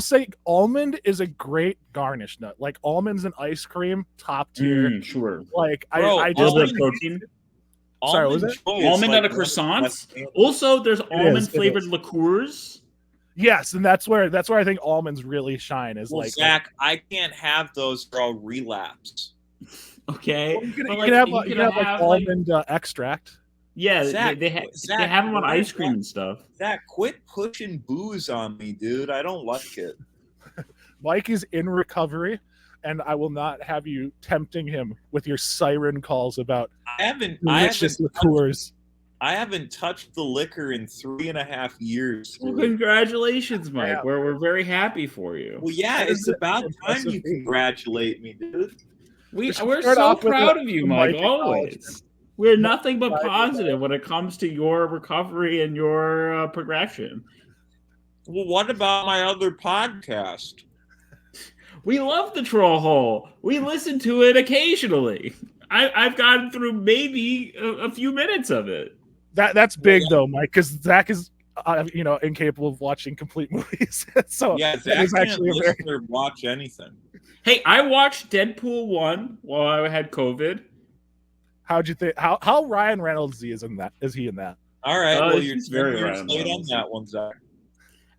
say almond is a great garnish nut. Like almonds and ice cream, top tier. Sure. Like Bro, I A just little bit like of protein. Sorry, what was Almond it? Joy is Almond like out of one croissants. my favorite. Also, there's it almond flavored is. liqueurs. yes, and that's where I think almonds really shine. Is Well, like Zach, I can't have those or I'll relapse. Okay. well, you can, But, you like, can have you like, can like have, like- almond extract. Yeah, Zach, they have them on ice cream and stuff. Zach, quit pushing booze on me, dude. I don't like it. Mike is in recovery, and I will not have you tempting him with your siren calls about I haven't delicious liqueurs. I haven't touched the liquor in 3.5 years. Well, dude. congratulations, Mike. Yeah. We're very happy for you. Well, yeah, That it's is an about time impressive you feat. congratulate me, dude. We're start so off with proud a- of you, a Mike. Mike Always. acknowledgement. We're nothing but Mike positive when it comes to your recovery and your progression. Well, what about my other podcast? We love the troll hole. We listen to it occasionally. I've gotten through maybe a few minutes of it. That's big though, Mike, because Zach is incapable of watching complete movies. So Yeah, that Zach is can't actually a listen very or watch anything. Hey, I watched Deadpool 1 while I had COVID. how'd you think how Ryan Reynolds is in that? Is he in that? All right, well, you're he's 10 very years around late on Reynolds. that one, Zach.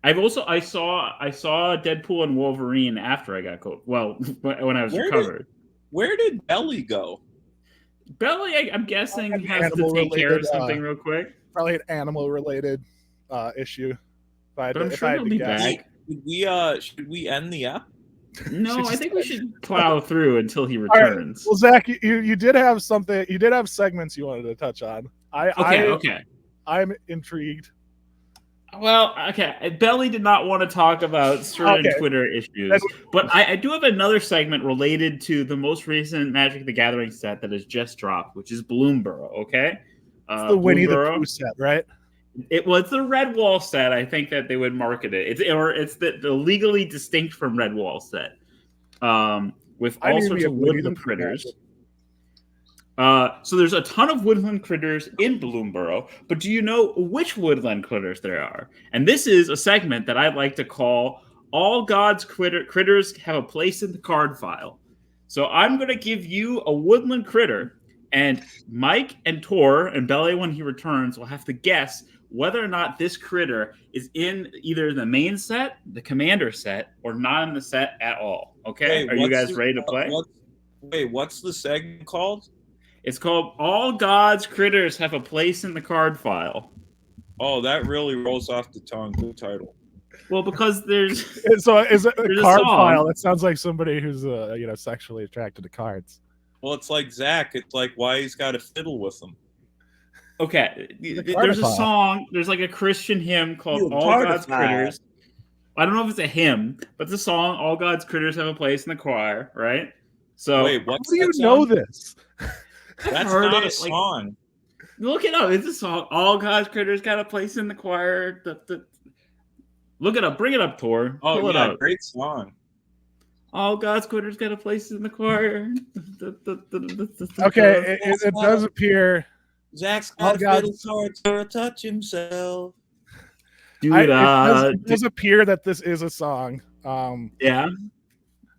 I saw Deadpool and Wolverine after I got COVID. Well, when I was recovered. Where did Belly go? Belly, I'm guessing, Probably has to animal take care of related, something real quick. Probably an animal related issue. But I'm sure he'll be back. Should we end the app? No, I just think we should plow through until he right. returns. Well, Zach, you did have something. You did have segments you wanted to touch on. Okay. I'm intrigued. Well, okay. Belly did not want to talk about certain Okay. Twitter issues, Then- but I do have another segment related to the most recent Magic the Gathering set that has just dropped, which is Bloomburrow. Okay, It's the Winnie the Bloomburrow. Pooh set, right? It was the red wall set. I think that they would market it. It's the legally distinct from red wall set, with all sorts of woodland critters. So there's a ton of woodland critters in Bloomburrow, but do you know which woodland critters there are? And this is a segment that I'd like to call "All God's Critters Have a Place in the Card File." So I'm going to give you a woodland critter, and Mike and Tor and Bele, when he returns, will have to guess whether or not this critter is in either the main set, the commander set, or not in the set at all. Okay? Are you guys ready to play? What's the segment called? It's called "All God's Critters Have a Place in the Card File." Oh, that really rolls off the tongue. Good title. Well, because there's So is it a There's a card song. file? That sounds like somebody who's sexually attracted to cards. Well, it's like Zach. It's like why he's got to fiddle with them. okay. a There's a file. song. There's like a Christian hymn called "All God's Critters." I don't know if it's a hymn, but it's a song. All God's critters have a place in the choir, right? So Wait, How what's do you that know song? this? That's heard not it, a song. Look it up. It's a song. All God's critters got a place in the choir. Look it up. Bring it up, Tor. Oh, Pull it yeah, up. great song. All God's critters got a place in the choir. Okay, it does appear. Zach's Oh, got a God. fiddle hard to touch himself. Do It it. does appear that this is a song. Yeah.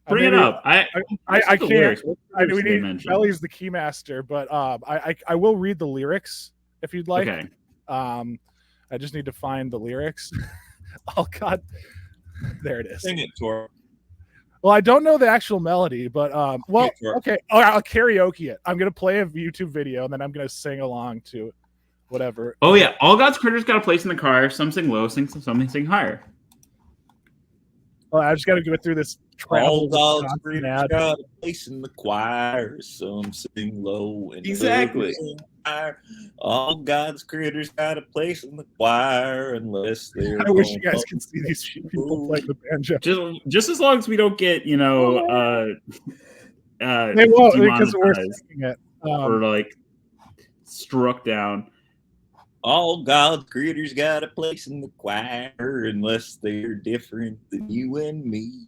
Bring it maybe- up. I I the can't. lyrics. What I mean, lyrics we do they need mention? Belly's the keymaster, but I will read the lyrics if you'd like. Okay. I just need to find the lyrics. Oh God, there it is. Sing it, Tor. Well, I don't know the actual melody, but well, Sure. okay. I'll karaoke it. I'm gonna play a YouTube video and then I'm gonna sing along to whatever. Oh yeah, all God's critters got a place in the choir. Some sing low, some sing higher. Well, I just got to go through this. All travel God's Wisconsin critters ad. got a place in the choir. Some sing low and Exactly. others sing higher. All God's critters got a place in the choir unless they're. I wish you going guys up. could see these people playing the banjo. Just as long as we don't get They won't because we're demonetized singing it. or like struck down. All God's critters got a place in the choir unless they're different than you and me.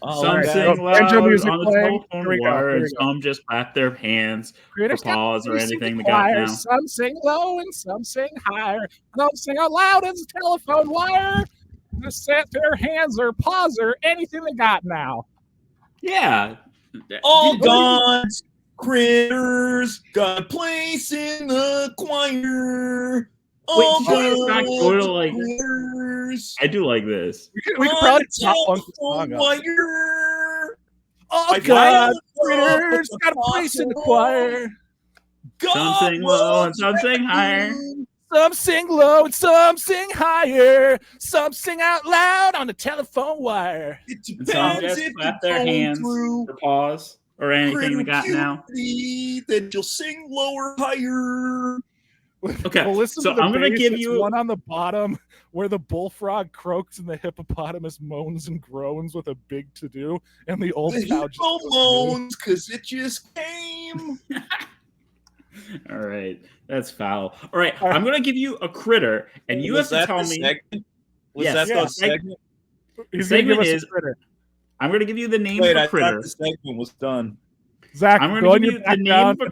All Some right, God's- sing so loud banjo music on the playing. telephone Here we go, wire, here we and go. some just clap their hands for Critters got pause or place in anything the they got choir. now. Some sing low and some sing higher. Some sing out loud as a telephone wire. Just set their hands or paws or anything they got now. Yeah. All God's critters got a place in the choir. All did you guys not go to, God's like- critters I do like this. We could probably top one on song up. wire. Oh I God, got critters got a place in the choir. Some sing low and some sing higher. Some sing low and some sing higher. Some sing out loud on the telephone wire. It And some depends just if clap you're their going hands through for pause or anything they got now. puberty, then you'll sing lower, higher. Okay, Well, listen so to the I'm gonna bass. give It's you- one on the bottom where the bullfrog croaks and the hippopotamus moans and groans with a big to do, and the old The cow just hippo goes, moans because it just came. All right, that's foul. All right, I'm gonna give you a critter, and you Was have to that tell the me. segment? Was Yes, that yeah. the segment? He's gonna give segment us is- a critter. I'm gonna give you the name Wait, of I a critter. thought the segment was done. Zach, I'm gonna go in give your you the name background of a-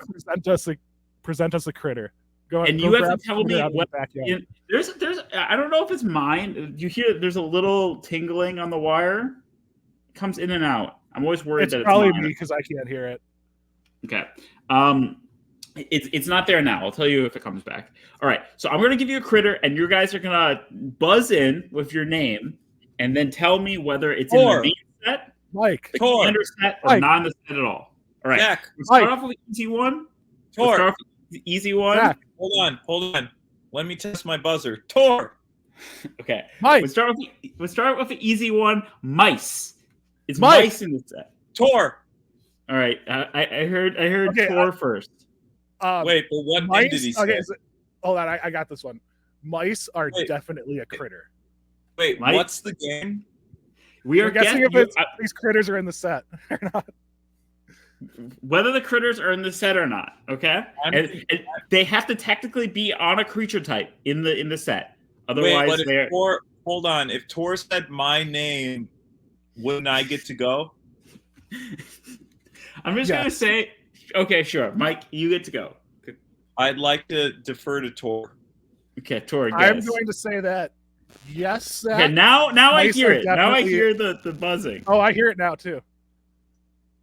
and present us a critter. Go And go you have to grab tell critter me out of what- the backyard. There's I don't know if it's mine. You hear there's a little tingling on the wire. It comes in and out. I'm always worried It's that it's probably mine. me because I can't hear it. Okay. It's not there now. I'll tell you if it comes back. All right. So I'm gonna give you a critter, and you guys are gonna buzz in with your name, and then tell me whether it's in Tor. the main set, Mike, the Tor. commander set, or Mike. not in the set at all. All right. Zach, Let's start Mike. off with the easy one. Let's Tor, start off with the easy one. Zach, hold on. Let me test my buzzer. Tor. Okay. Mike, Let's start with the easy one. Mice. It's Mike. mice in the set. Tor. All right. I heard Okay, Tor first. Wait, but what name mice. did he say? Okay, hold on. I got this one. Mice are Wait. definitely a critter. Wait, Mike? what's the game? We are We're guessing guessing. if these critters are in the set or not. Whether the critters are in the set or not, okay? And they have to technically be on a creature type in the set. Otherwise, Wait, but hold on. If Tor said my name, wouldn't I get to go? I'm just gonna say, okay, sure, Mike, you get to go. I'd like to defer to Tor. Okay, Tor. I'm going to say that. Yes. Zach. Okay, now I Mice hear are it. Now I definitely- hear the buzzing. Oh, I hear it now too.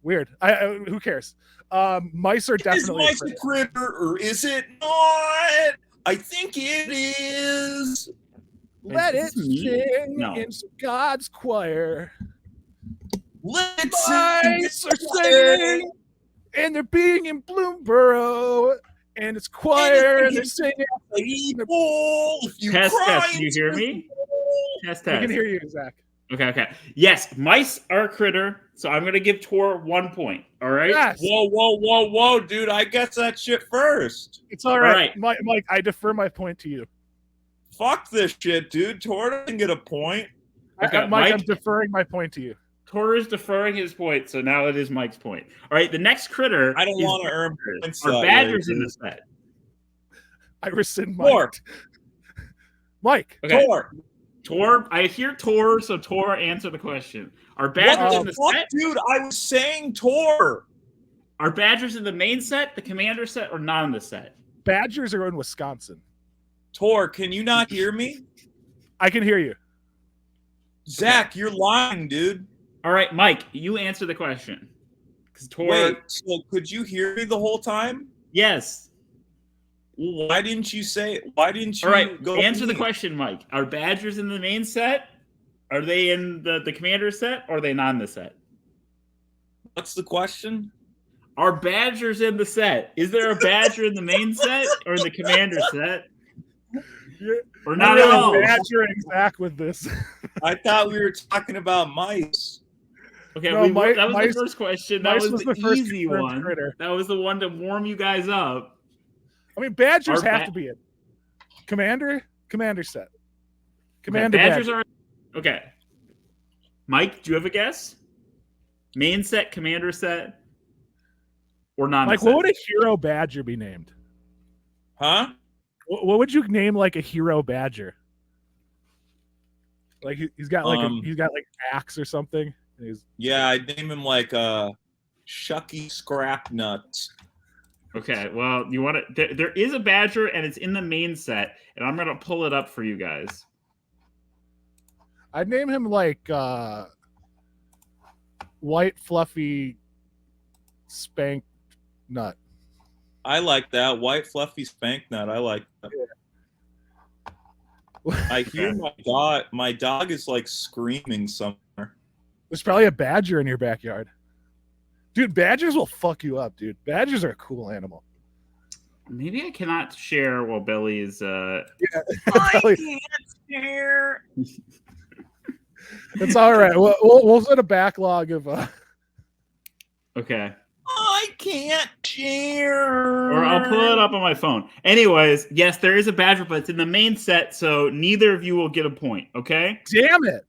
Weird. Who cares? Mice are definitely. Is mice a critter or is it not? I think it is. Let it Is this me? sing No. in God's choir. Let's Mice are singing, and they're being in Bloomburrow, and it's choir, and they're singing. Test. Can you hear me? Test. I can hear you, Zach. Okay. Yes, mice are a critter, so I'm gonna give Tor 1 point. All right. Yes. Whoa, dude! I guess that shit first. It's all right. Mike, I defer my point to you. Fuck this shit, dude. Tor doesn't get a point. Okay, Mike, I'm deferring my point to you. Tor is deferring his point, so now it is Mike's point. All right, the next critter. I don't want to earn points. Are badgers in the set? I rescind Mike. Tor. Mike. Okay. Tor. I hear Tor, so Tor, answer the question. Are badgers in the set? Dude, I was saying Tor. Are badgers in the main set, the commander set, or not in the set? Badgers are in Wisconsin. Tor, can you not hear me? I can hear you. Zach, you're lying, dude. All right, Mike, you answer the question. Because Tor. Wait, so could you hear me the whole time? Yes. Why didn't you say? Why didn't you? All right, go answer the question, Mike. Are badgers in the main set? Are they in the commander set, or are they not in the set? What's the question? Are badgers in the set? Is there a badger in the main set or in the commander set? Or not at all? Badgering Zach with this. I thought we were talking about mice. Okay, No, that was mice- the first question. That mice was was the the first easy confirmed one. critter. That was the one to warm you guys up. I mean, badgers Are have to be it. Commander set. Okay, Commander badgers badger. are okay. Mike, do you have a guess? Main set, commander set, or not? Like, what would a hero badger be named? Huh? What would you name like a hero badger? Like he's got like axe or something. Yeah, I'd name him like Shucky Scrapnuts. Okay, well, you want to? There is a badger, and it's in the main set, and I'm gonna pull it up for you guys. I'd name him like White Fluffy Spank Nut. I like that. White Fluffy Spank Nut. I like that. I hear my dog. My dog is like screaming somewhere. There's probably a badger in your backyard. Dude, badgers will fuck you up, dude. Badgers are a cool animal. Maybe I cannot share while Belly is. I can't share. It's all right. We'll set a backlog of. Okay. I can't share. Or I'll pull it up on my phone. Anyways, yes, there is a badger, but it's in the main set, so neither of you will get a point. Okay. Damn it!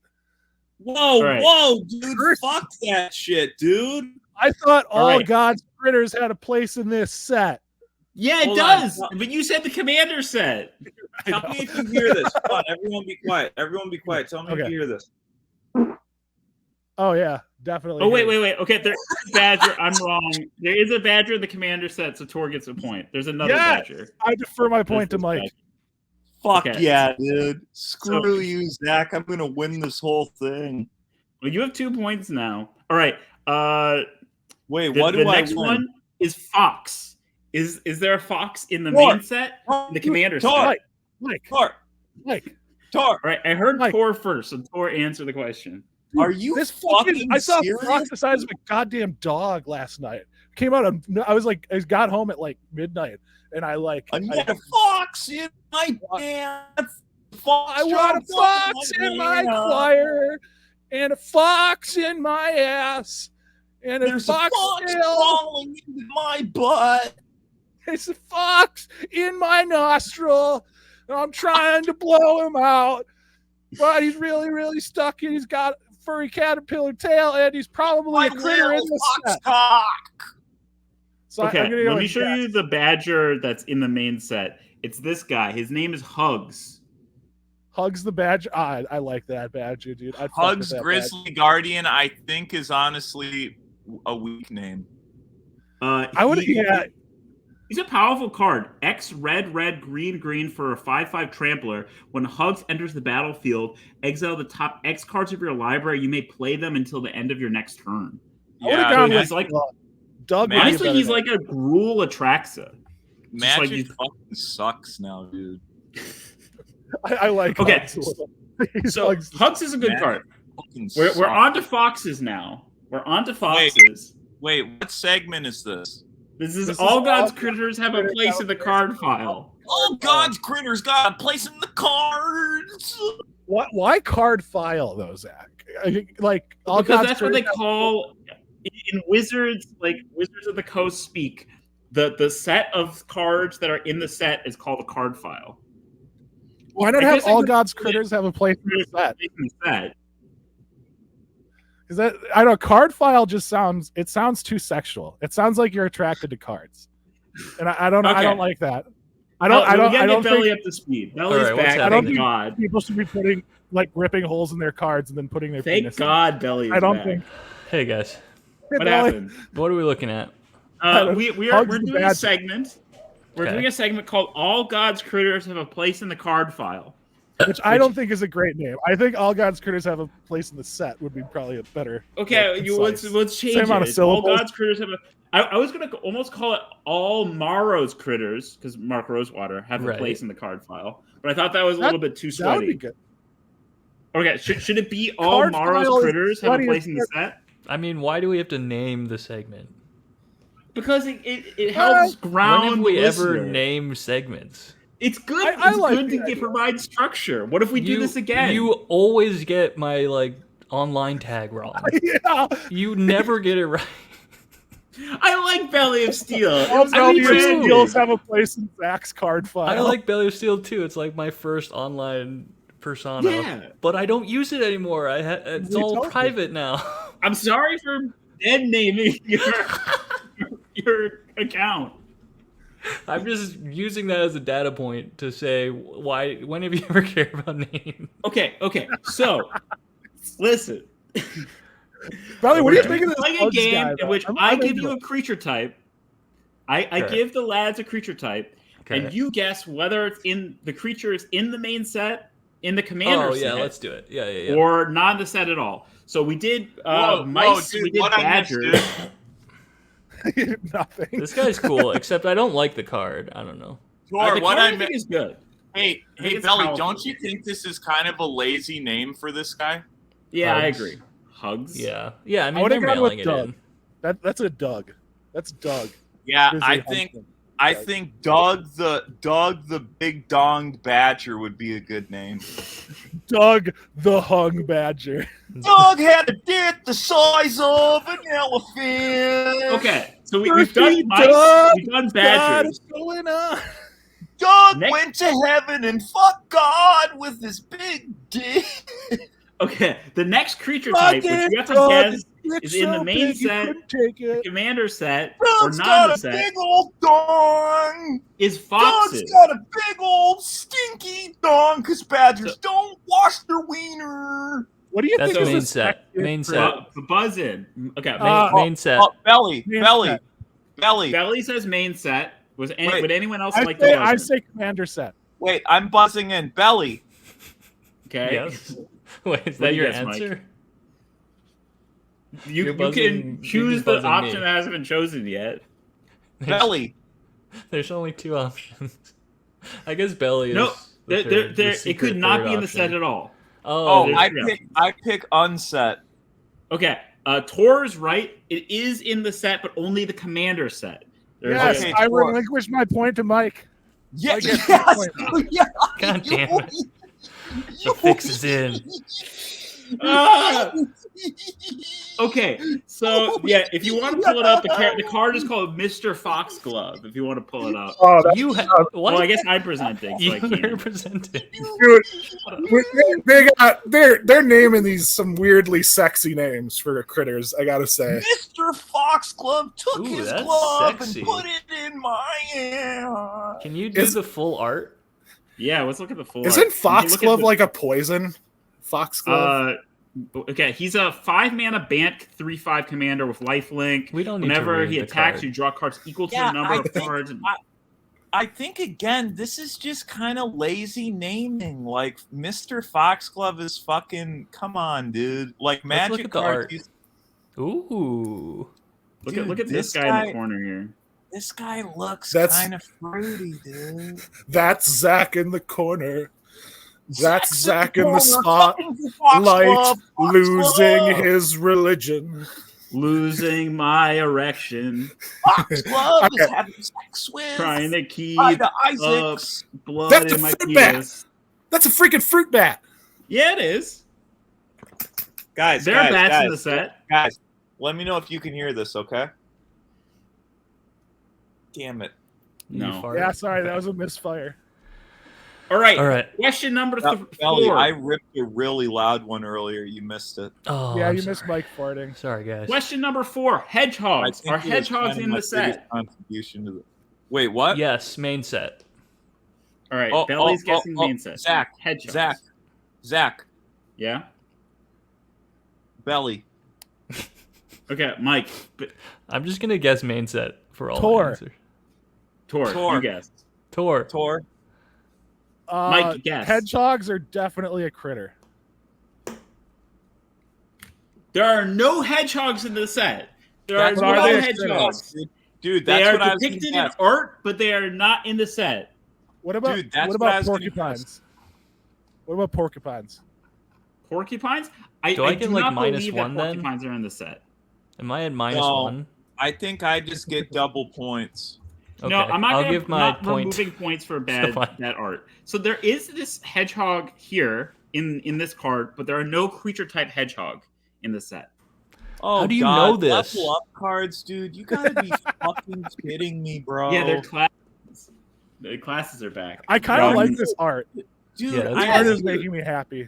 Whoa, dude! Fuck that shit, dude. I thought all right. God's critters had a place in this set. Yeah, it Hold does. on. But you said the commander set. Tell me if you hear this. Come on, everyone be quiet. Everyone be quiet. Tell me if Okay. you hear this. Oh yeah, definitely. Oh wait. Okay, there's a badger. I'm wrong. There is a badger in the commander set, so Tor gets a point. There's another Yes! badger. I defer my point to There's Mike. badger. Fuck Okay. yeah, dude. Screw So- you, Zach. I'm gonna win this whole thing. Well, you have 2 points now. All right. Wait, The, what do the I next win? one is fox. Is there a fox in the Tor. main set? In the commander Tor. set? Mike, Tor. All right, I heard Mike. Tor first, so Tor answer the question. Are you this fucking I saw a serious? fox the size of a goddamn dog last night. Came out of, I got home at like midnight, and I Another fox in my pants. I want a fox in my choir, and a fox in my ass, and a There's a fox fox tail. crawling into my butt. There's a fox in my nostril. And I'm trying to blow him out, but he's really, really stuck, and he's got a furry caterpillar tail, and he's probably My a critter in little the fox set. cock. So Okay, I'm gonna go let me with show yes. you the badger that's in the main set. It's this guy. His name is Hugs. Hugs the badge. I like that badger, dude. I'd fuck with Hugs that Grizzly Guardian, I think, is honestly a weak name. I would, yeah. He's a powerful card. X red, red, green, green for a 5/5 trampler. When Hugs enters the battlefield, exile the top X cards of your library. You may play them until the end of your next turn. I would have gone he's with like Doug. honestly, he's like a Gruul Atraxa. Magic fucking sucks now, dude. I like. Okay, Hugs. so Hugs is a good card. We're on to foxes now. We're on to foxes. Wait, what segment is this? This is all God's critters have a place in the card file. All God's critters got a place in the cards. What? Why card file though, Zach? Like all because God's that's what they critters call in Wizards, like Wizards of the Coast speak. The set of cards that are in the set is called a card file. Why not have all God's critters have a place in the set? Because that I don't know, card file just sounds too sexual. It sounds like you're attracted to cards, and I don't like that. I don't get Belly think, up to speed. Belly's back. I don't think God. people should be putting ripping holes in their cards and then putting their thank penis God in. Belly is I don't back. think. Hey guys, what happened? What are we looking at? We're doing a segment. We're doing a segment called "All God's Critters Have a Place in the Card File," which I don't think is a great name. I think "All God's Critters Have a Place in the Set" would be probably a better. Okay, let's change Same amount of it. syllables. All God's Critters have a. I was gonna almost call it "All Morrow's Critters" because Mark Rosewater have a place in the card file, but I thought that was a little bit too sweaty. That would be good. Okay, should it be "All Morrow's Critters Have a Place in the Set"? I mean, why do we have to name the segment? Because it helps ground. When have we the ever listener. named segments? It's good. I It's like good to provide structure. What if we do this again? You always get my online tag wrong. Yeah. You never get it right. I like Belly of Steel. All Belly of Steels have a place in Zach's card file. I like Belly of Steel too. It's like my first online persona. Yeah. But I don't use it anymore. It's all private now. I'm sorry for dead naming your account. I'm just using that as a data point to say when have you ever cared about names? Okay. So listen. Belly, what do you think of this? Playing a game in which I give you a creature type. I give the lads a creature type, and you guess whether the creature is in the main set, in the commander set. Oh yeah, let's do it. Yeah. Or not in the set at all. So we did mice. Dude, we did badgers. Nothing. This guy's cool, except I don't like the card. I don't know. Tor, what I think is good. Hey, Belly, powerful. don't you think this is kind of a lazy name for this guy? Yeah, Hugs. I agree. Hugs. Yeah. I mean, I would they're have gone mailing with it Doug. in. That's a Doug. That's Doug. Yeah, Grizzly I think Doug the big donged badger would be a good name. Doug the hung badger. Doug had a dick the size of an elephant. Okay, so we've done mice. Doug, We've done badgers. What's going on? Doug went to heaven and fucked God with his big dick. Okay, the next creature type, which you have to guess, is in the main set, the commander set, or Doug's not got the a set, big old dong. is foxes. Doug's got a big old stinky dong because badgers don't wash their wiener. What do you That's think main is set. Main set. Buzz in. Okay, Main set. Belly. Belly says main set. Would anyone else like the buzz I in? say commander set. Wait, I'm buzzing in. Belly. Okay. Yes. Wait, is What that do you your guess, answer? You buzzing- can choose the buzzing option me. that hasn't been chosen yet. Belly. There's only two options. I guess Belly is. No, the third, the it could secret not third be in the option. set at all. Oh, there's- I pick unset. Okay, Tor's right. It is in the set, but only the commander set. Yes, Okay, I Tor. relinquish my point to Mike. Yeah, I guess yes. Yeah. God damn it. The fix is in. Ah! Okay, so yeah, if you want to pull it up, the card is called Mr. Foxglove. If you want to pull it up. Oh, that's, You what? Well, I guess I'm presenting, so You I can't. are presenting. dude, they're naming these some weirdly sexy names for critters. I gotta say. Mr. Foxglove took Ooh, his that's glove sexy. and put it in my hand. Can you do the full art? Yeah, let's look at the full. Isn't art. You can look at Foxglove the- like a poison? Foxglove. Okay, he's a 5-mana Bant 3/5 commander with lifelink. We don't need Whenever to read he the attacks, card. you draw cards equal to Yeah, the number I of think- cards. I think again, this is just kind of lazy naming. Like Mr. Foxglove is fucking. Come on, dude. Like Let's Magic look at the cards. art. Ooh. Look Dude, at this this guy in guy- the corner here. This guy looks That's- kind of fruity, dude. That's Zach in the corner. That's Zach in the corner. spot. Fucking Foxglove, Losing Foxglove. his religion. Losing my erection, Foxglove is Okay. having sex with trying to keep by the up Isaacs. blood That's in a my fruit bat. penis. That's a freaking fruit bat. Yeah, it is. Guys, There are guys, bats guys, in the set. Guys, let me know if you can hear this, okay? Damn it. You No. fart. Yeah, sorry, that was a misfire. All right. All right. Question number Ellie, 4. I ripped a really loud one earlier. You missed it. Oh, Yeah, I'm you sorry. missed Mike farting. Sorry, guys. Question number 4. Hedgehogs. think Are it was hedgehogs kind of in my the set? biggest Contribution to the... Wait, what? Yes, main set. All right. Oh, Belly's oh, guessing oh, main set. Zach, Hedgehogs. Zach, Yeah. Belly. Okay, Mike. I'm just gonna guess main set for all Tor. my answers. Tor. Tor. You guess. Tor. Mike, guess. Hedgehogs are definitely a critter. There are no hedgehogs in the set. There That's are what no I was hedgehogs. Dude, They that's are what I was depicted in gonna guess. art, but they are not in the set. What about Dude, that's what what I about was gonna porcupines? What about porcupines? Porcupines? Do I get, do like, not minus believe one that then? porcupines are in the set. Am I at minus No. one? I think I just get double points. Okay. No, I'm not I'll gonna, give my not point. removing points for bad fine. art. So there is this hedgehog here in this card, but there are no creature type hedgehog in the set. Oh, How do you God, know this? Level up cards, dude. You gotta be fucking kidding me, bro. Yeah, they're classes. The classes are back. I kind of Drawing- like this art. dude. Yeah, that's This I art is making me happy.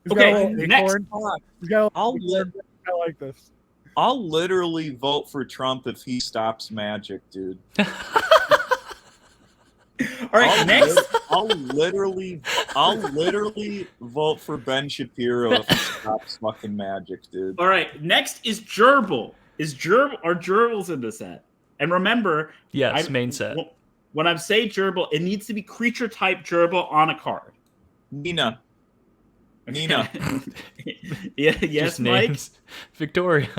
He's Okay, got a little next. acorn. He's got a little I'll acorn. I like this. I'll literally vote for Trump if he stops Magic, dude. All right, next. I'll literally vote for Ben Shapiro if he stops fucking Magic, dude. All right, next is Gerbil. Are gerbils in the set? And remember, Yes, main set. when I say gerbil, it needs to be creature type gerbil on a card. Nina. Yeah, yes, Just Mike. names. Victoria.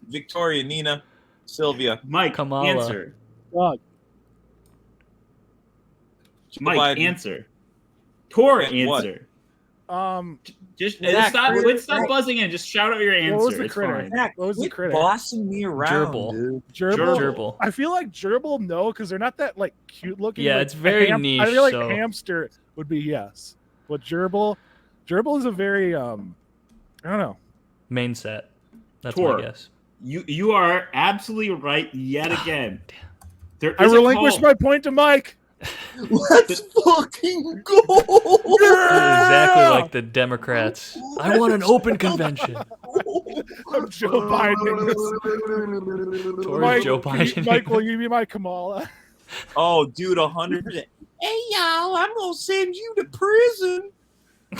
Victoria, Nina, Sylvia. Mike, Kamala. answer. Dog. Joe Mike, Biden. answer. Tor, And what? answer. Zach, Let's critter- stop buzzing in. Just shout out your answer. What was the It's critter? fine. Zach, What was the quit critter? bossing me around, Gerbil. dude. Gerbil. Gerbil. I feel like gerbil, no, because they're not that like cute looking. Yeah, like, it's very I niche, feel like so- hamster would be yes, but gerbil is a very I don't know. Main set. That's Tor. my guess. You are absolutely right yet again. There I is a relinquish call. my point to Mike. Let's fucking go! Exactly like the Democrats. I want an open convention. I'm Joe Biden. Tor Mike, is Joe can you- Biden. Mike, will you be my Kamala? Oh, dude, 100%. Hey, y'all, I'm gonna send you to prison.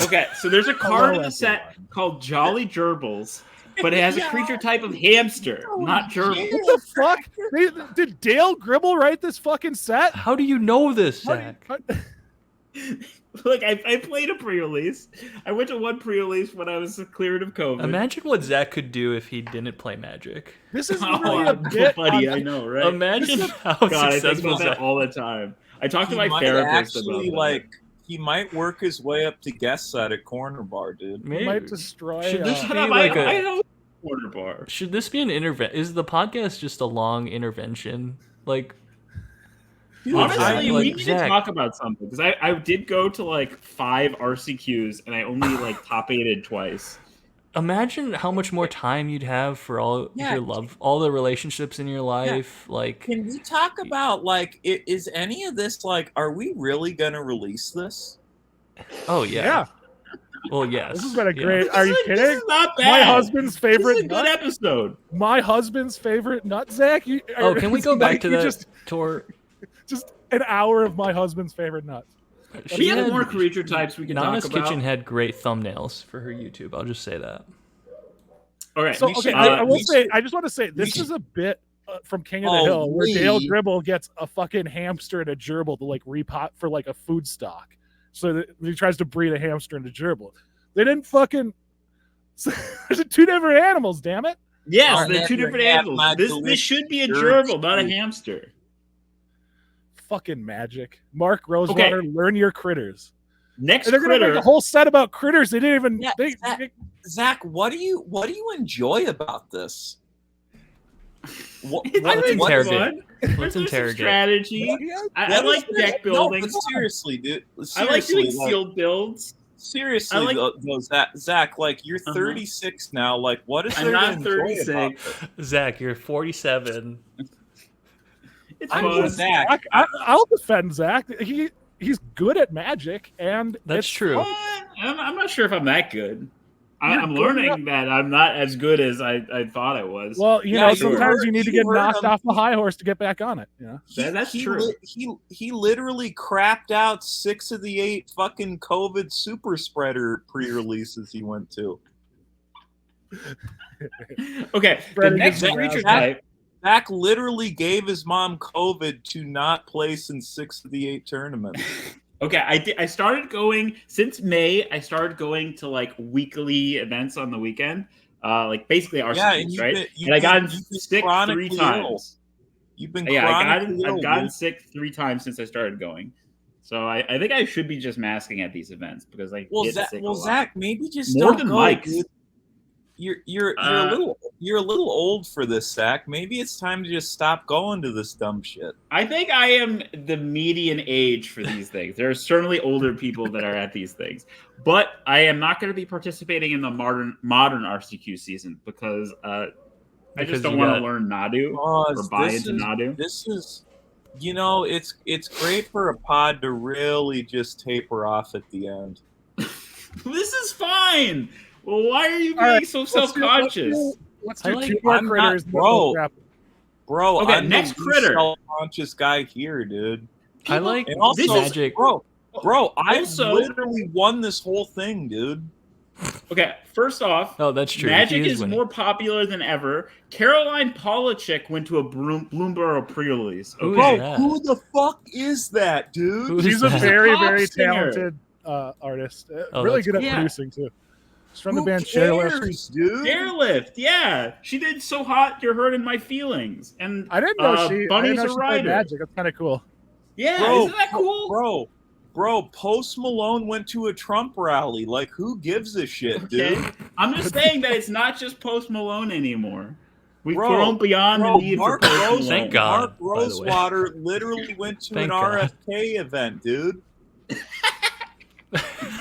Okay, so there's a card in the that set called Jolly Gerbils, but it has a creature type of hamster, not gerbil. What the fuck? Did Dale Gribble write this fucking set? How do you know this, How- Zach? how- Look, I played a pre-release. I went to one pre-release when I was cleared of COVID. Imagine what Zach could do if he didn't play Magic. This is Oh, literally a bit. buddy, on- I know, right? Imagine how God, I think successful about that Zach. all the time. I talk to He my might therapist actually, about like, he might work his way up to guest set at Corner Bar, dude. Maybe. might destroy. Should this that. be Shut up, like I a? know corner bar. Should this be an intervention? Is the podcast just a long intervention? Like, Honestly, Zach, we like, need Zach. to talk about something because I did go to like 5 RCQs and I only like top 8'd twice. imagine how much more time you'd have for all your love, all the relationships in your life. Like, can we talk about like, is any of this like, are we really gonna release this? Oh yeah. Well, yes. This has been a great. Are you kidding? This is not bad. My husband's favorite. This is a good episode. My husband's favorite nut, Zach. Can we go back to that? Just an hour of my husband's favorite nuts. We have more creature types we can Nana's talk about. Kitchen had great thumbnails for her YouTube. I'll just say that. All right. So I will say. I just want to say this is a bit from King of the Hill where Dale Gribble gets a fucking hamster and a gerbil to like repot for like a food stock. So that he tries to breed a hamster and a gerbil. They didn't fucking. There's two different animals. Damn it. Yes, they're two different animals. This should be a gerbil, not a hamster. Fucking magic. Mark Rosewater, learn your critters. Next they're gonna make a whole set about critters. They didn't even. Yeah, Zach, what do you enjoy about this? Let's interrogate. Let's interrogate. Strategy. I like deck building. No, seriously, dude. Seriously, I like doing sealed builds. Seriously, though, Zach, like you're 36 now. Like, what is there to enjoy about this? Zach, you're 47. It's fun. Zach. I'll defend Zach. He's good at magic, and that's true. I'm not sure if I'm that good. I'm learning that I'm not as good as I thought I was. Well, you know, sometimes you need to get knocked off the high horse to get back on it. You know? That's true. He literally crapped out 6 of the 8 fucking COVID super spreader pre-releases he went to. Okay, the next creature type. Zach literally gave his mom COVID to not place in 6 of the 8 tournaments. Okay, I started going since May. I started going to like weekly events on the weekend, like basically RCQs, right? And I got sick 3 times. You've been I've gotten sick 3 times since I started going. So I think I should be just masking at these events because I get sick a lot. Zach, maybe just more don't than go, Mike's. dude. You're a little old for this, Zach. Maybe it's time to just stop going to this dumb shit. I think I am the median age for these things. There are certainly older people that are at these things, but I am not going to be participating in the modern RCQ season because I just don't want to learn Nadu or buy into Nadu. This is, you know, it's great for a pod to really just taper off at the end. This is fine. Well, why are you being so self-conscious? Let's do 2 more critters. Bro, okay, I'm next the critter. Self-conscious guy here, dude. I like this magic. Bro, I literally won this whole thing, dude. Okay, first off, that's true. Magic is more popular than ever. Caroline Polachek went to a Bloomburrow pre-release. Okay. Bro, who the fuck is that, dude? She's a very, very talented artist. Really good at producing, too. She's from the band Chairlift. Dude. Chairlift, yeah. She did So Hot You're Hurting My Feelings. And I didn't know Bunny's a played writer. Magic. That's kind of cool. Yeah, isn't that cool? Bro, Post Malone went to a Trump rally. Like, who gives a shit, dude? I'm just saying that it's not just Post Malone anymore. We've grown beyond the need for Post Malone. Thank God. Mark Rosewater literally went to an RFK event, dude.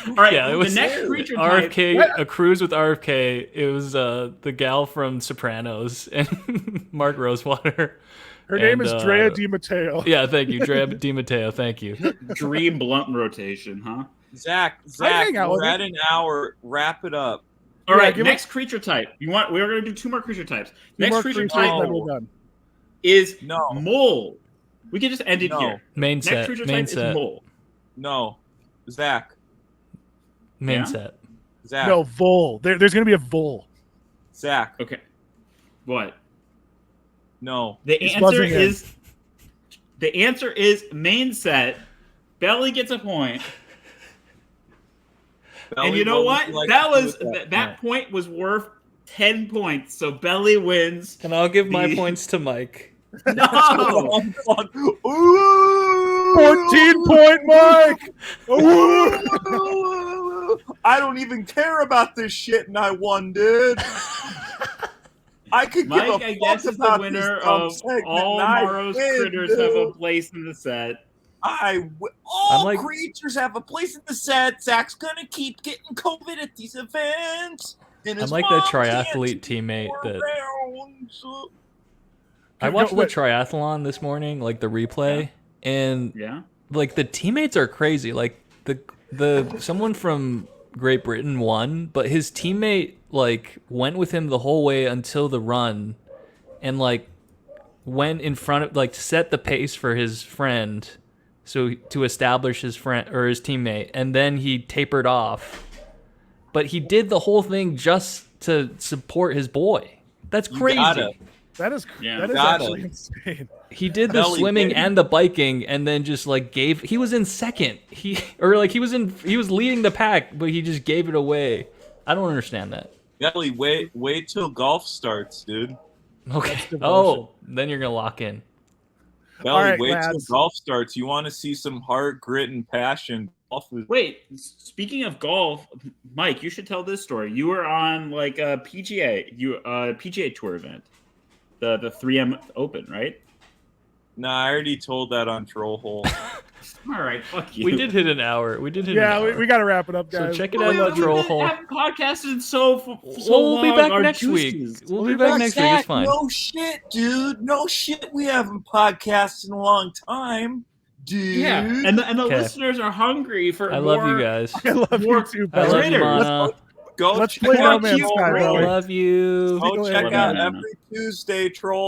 All right, it was the next creature RFK, type. a cruise with RFK. It was the gal from Sopranos and Mark Rosewater. Her name is Drea Di Matteo. Yeah, thank you, Drea Di Matteo. Thank you. Dream blunt rotation, huh? Zach, we're at an hour. Wrap it up. All right, next creature type. We're going to do 2 more creature types. Next creature type is mole. We can just end it here. Next creature type is mole. No, Zach. Main set. Zach. No, vole. There's going to be a vole. Zach. Okay. What? No. The answer is main set. Belly gets a point. Belly, and you know what? That point was worth 10 points. So Belly wins. And I'll give my points to Mike. No. 14-point Mike. I don't even care about this shit, and I won, dude. I could Mike, give a I guess, is the winner of all Morrow's critters have a place in the set. Creatures have a place in the set. Zach's gonna keep getting COVID at these events. And I'm his like that mom triathlete can't teammate go that around. I watched the wait. triathlon this morning, like the replay, and Yeah. like the teammates are crazy. Like the someone from Great Britain won, but his teammate like went with him the whole way until the run, and like went in front of like set the pace for his friend, so to establish his friend or his teammate, and then he tapered off. But he did the whole thing just to support his boy. That's You crazy. gotta. That is Yeah. that is Got actually it. insane. He did the Belly swimming did. and the biking, and then just like he was in second. He was leading the pack, but he just gave it away. I don't understand that. Belly, wait till golf starts, dude. Okay. devotion. Oh, then you're gonna lock in. Belly, right, wait till lads. golf starts. You want to see some heart, grit, and passion. Golf is Wait, speaking of golf, Mike, you should tell this story. You were on like a PGA Tour event, the 3M Open, right? Nah, I already told that on Troll Hole. All right, fuck you. We did hit an hour. We did hit Yeah, an hour. we got to wrap it up, So guys. check it Well, out on we've Troll been Hole. having podcasted so We'll long. be back Our next week. juices. We'll be back next week. It's fine. No shit, dude. No shit. We haven't podcasted in a long time, dude. Yeah, and the Okay. listeners are hungry for I more. love you guys. I love you More- too, I love Belly. you, Critters. Mana. Go Let's check play out No Man's Troll Sky, Hole. Belly. Love you. Go check Love out you. every Tuesday Troll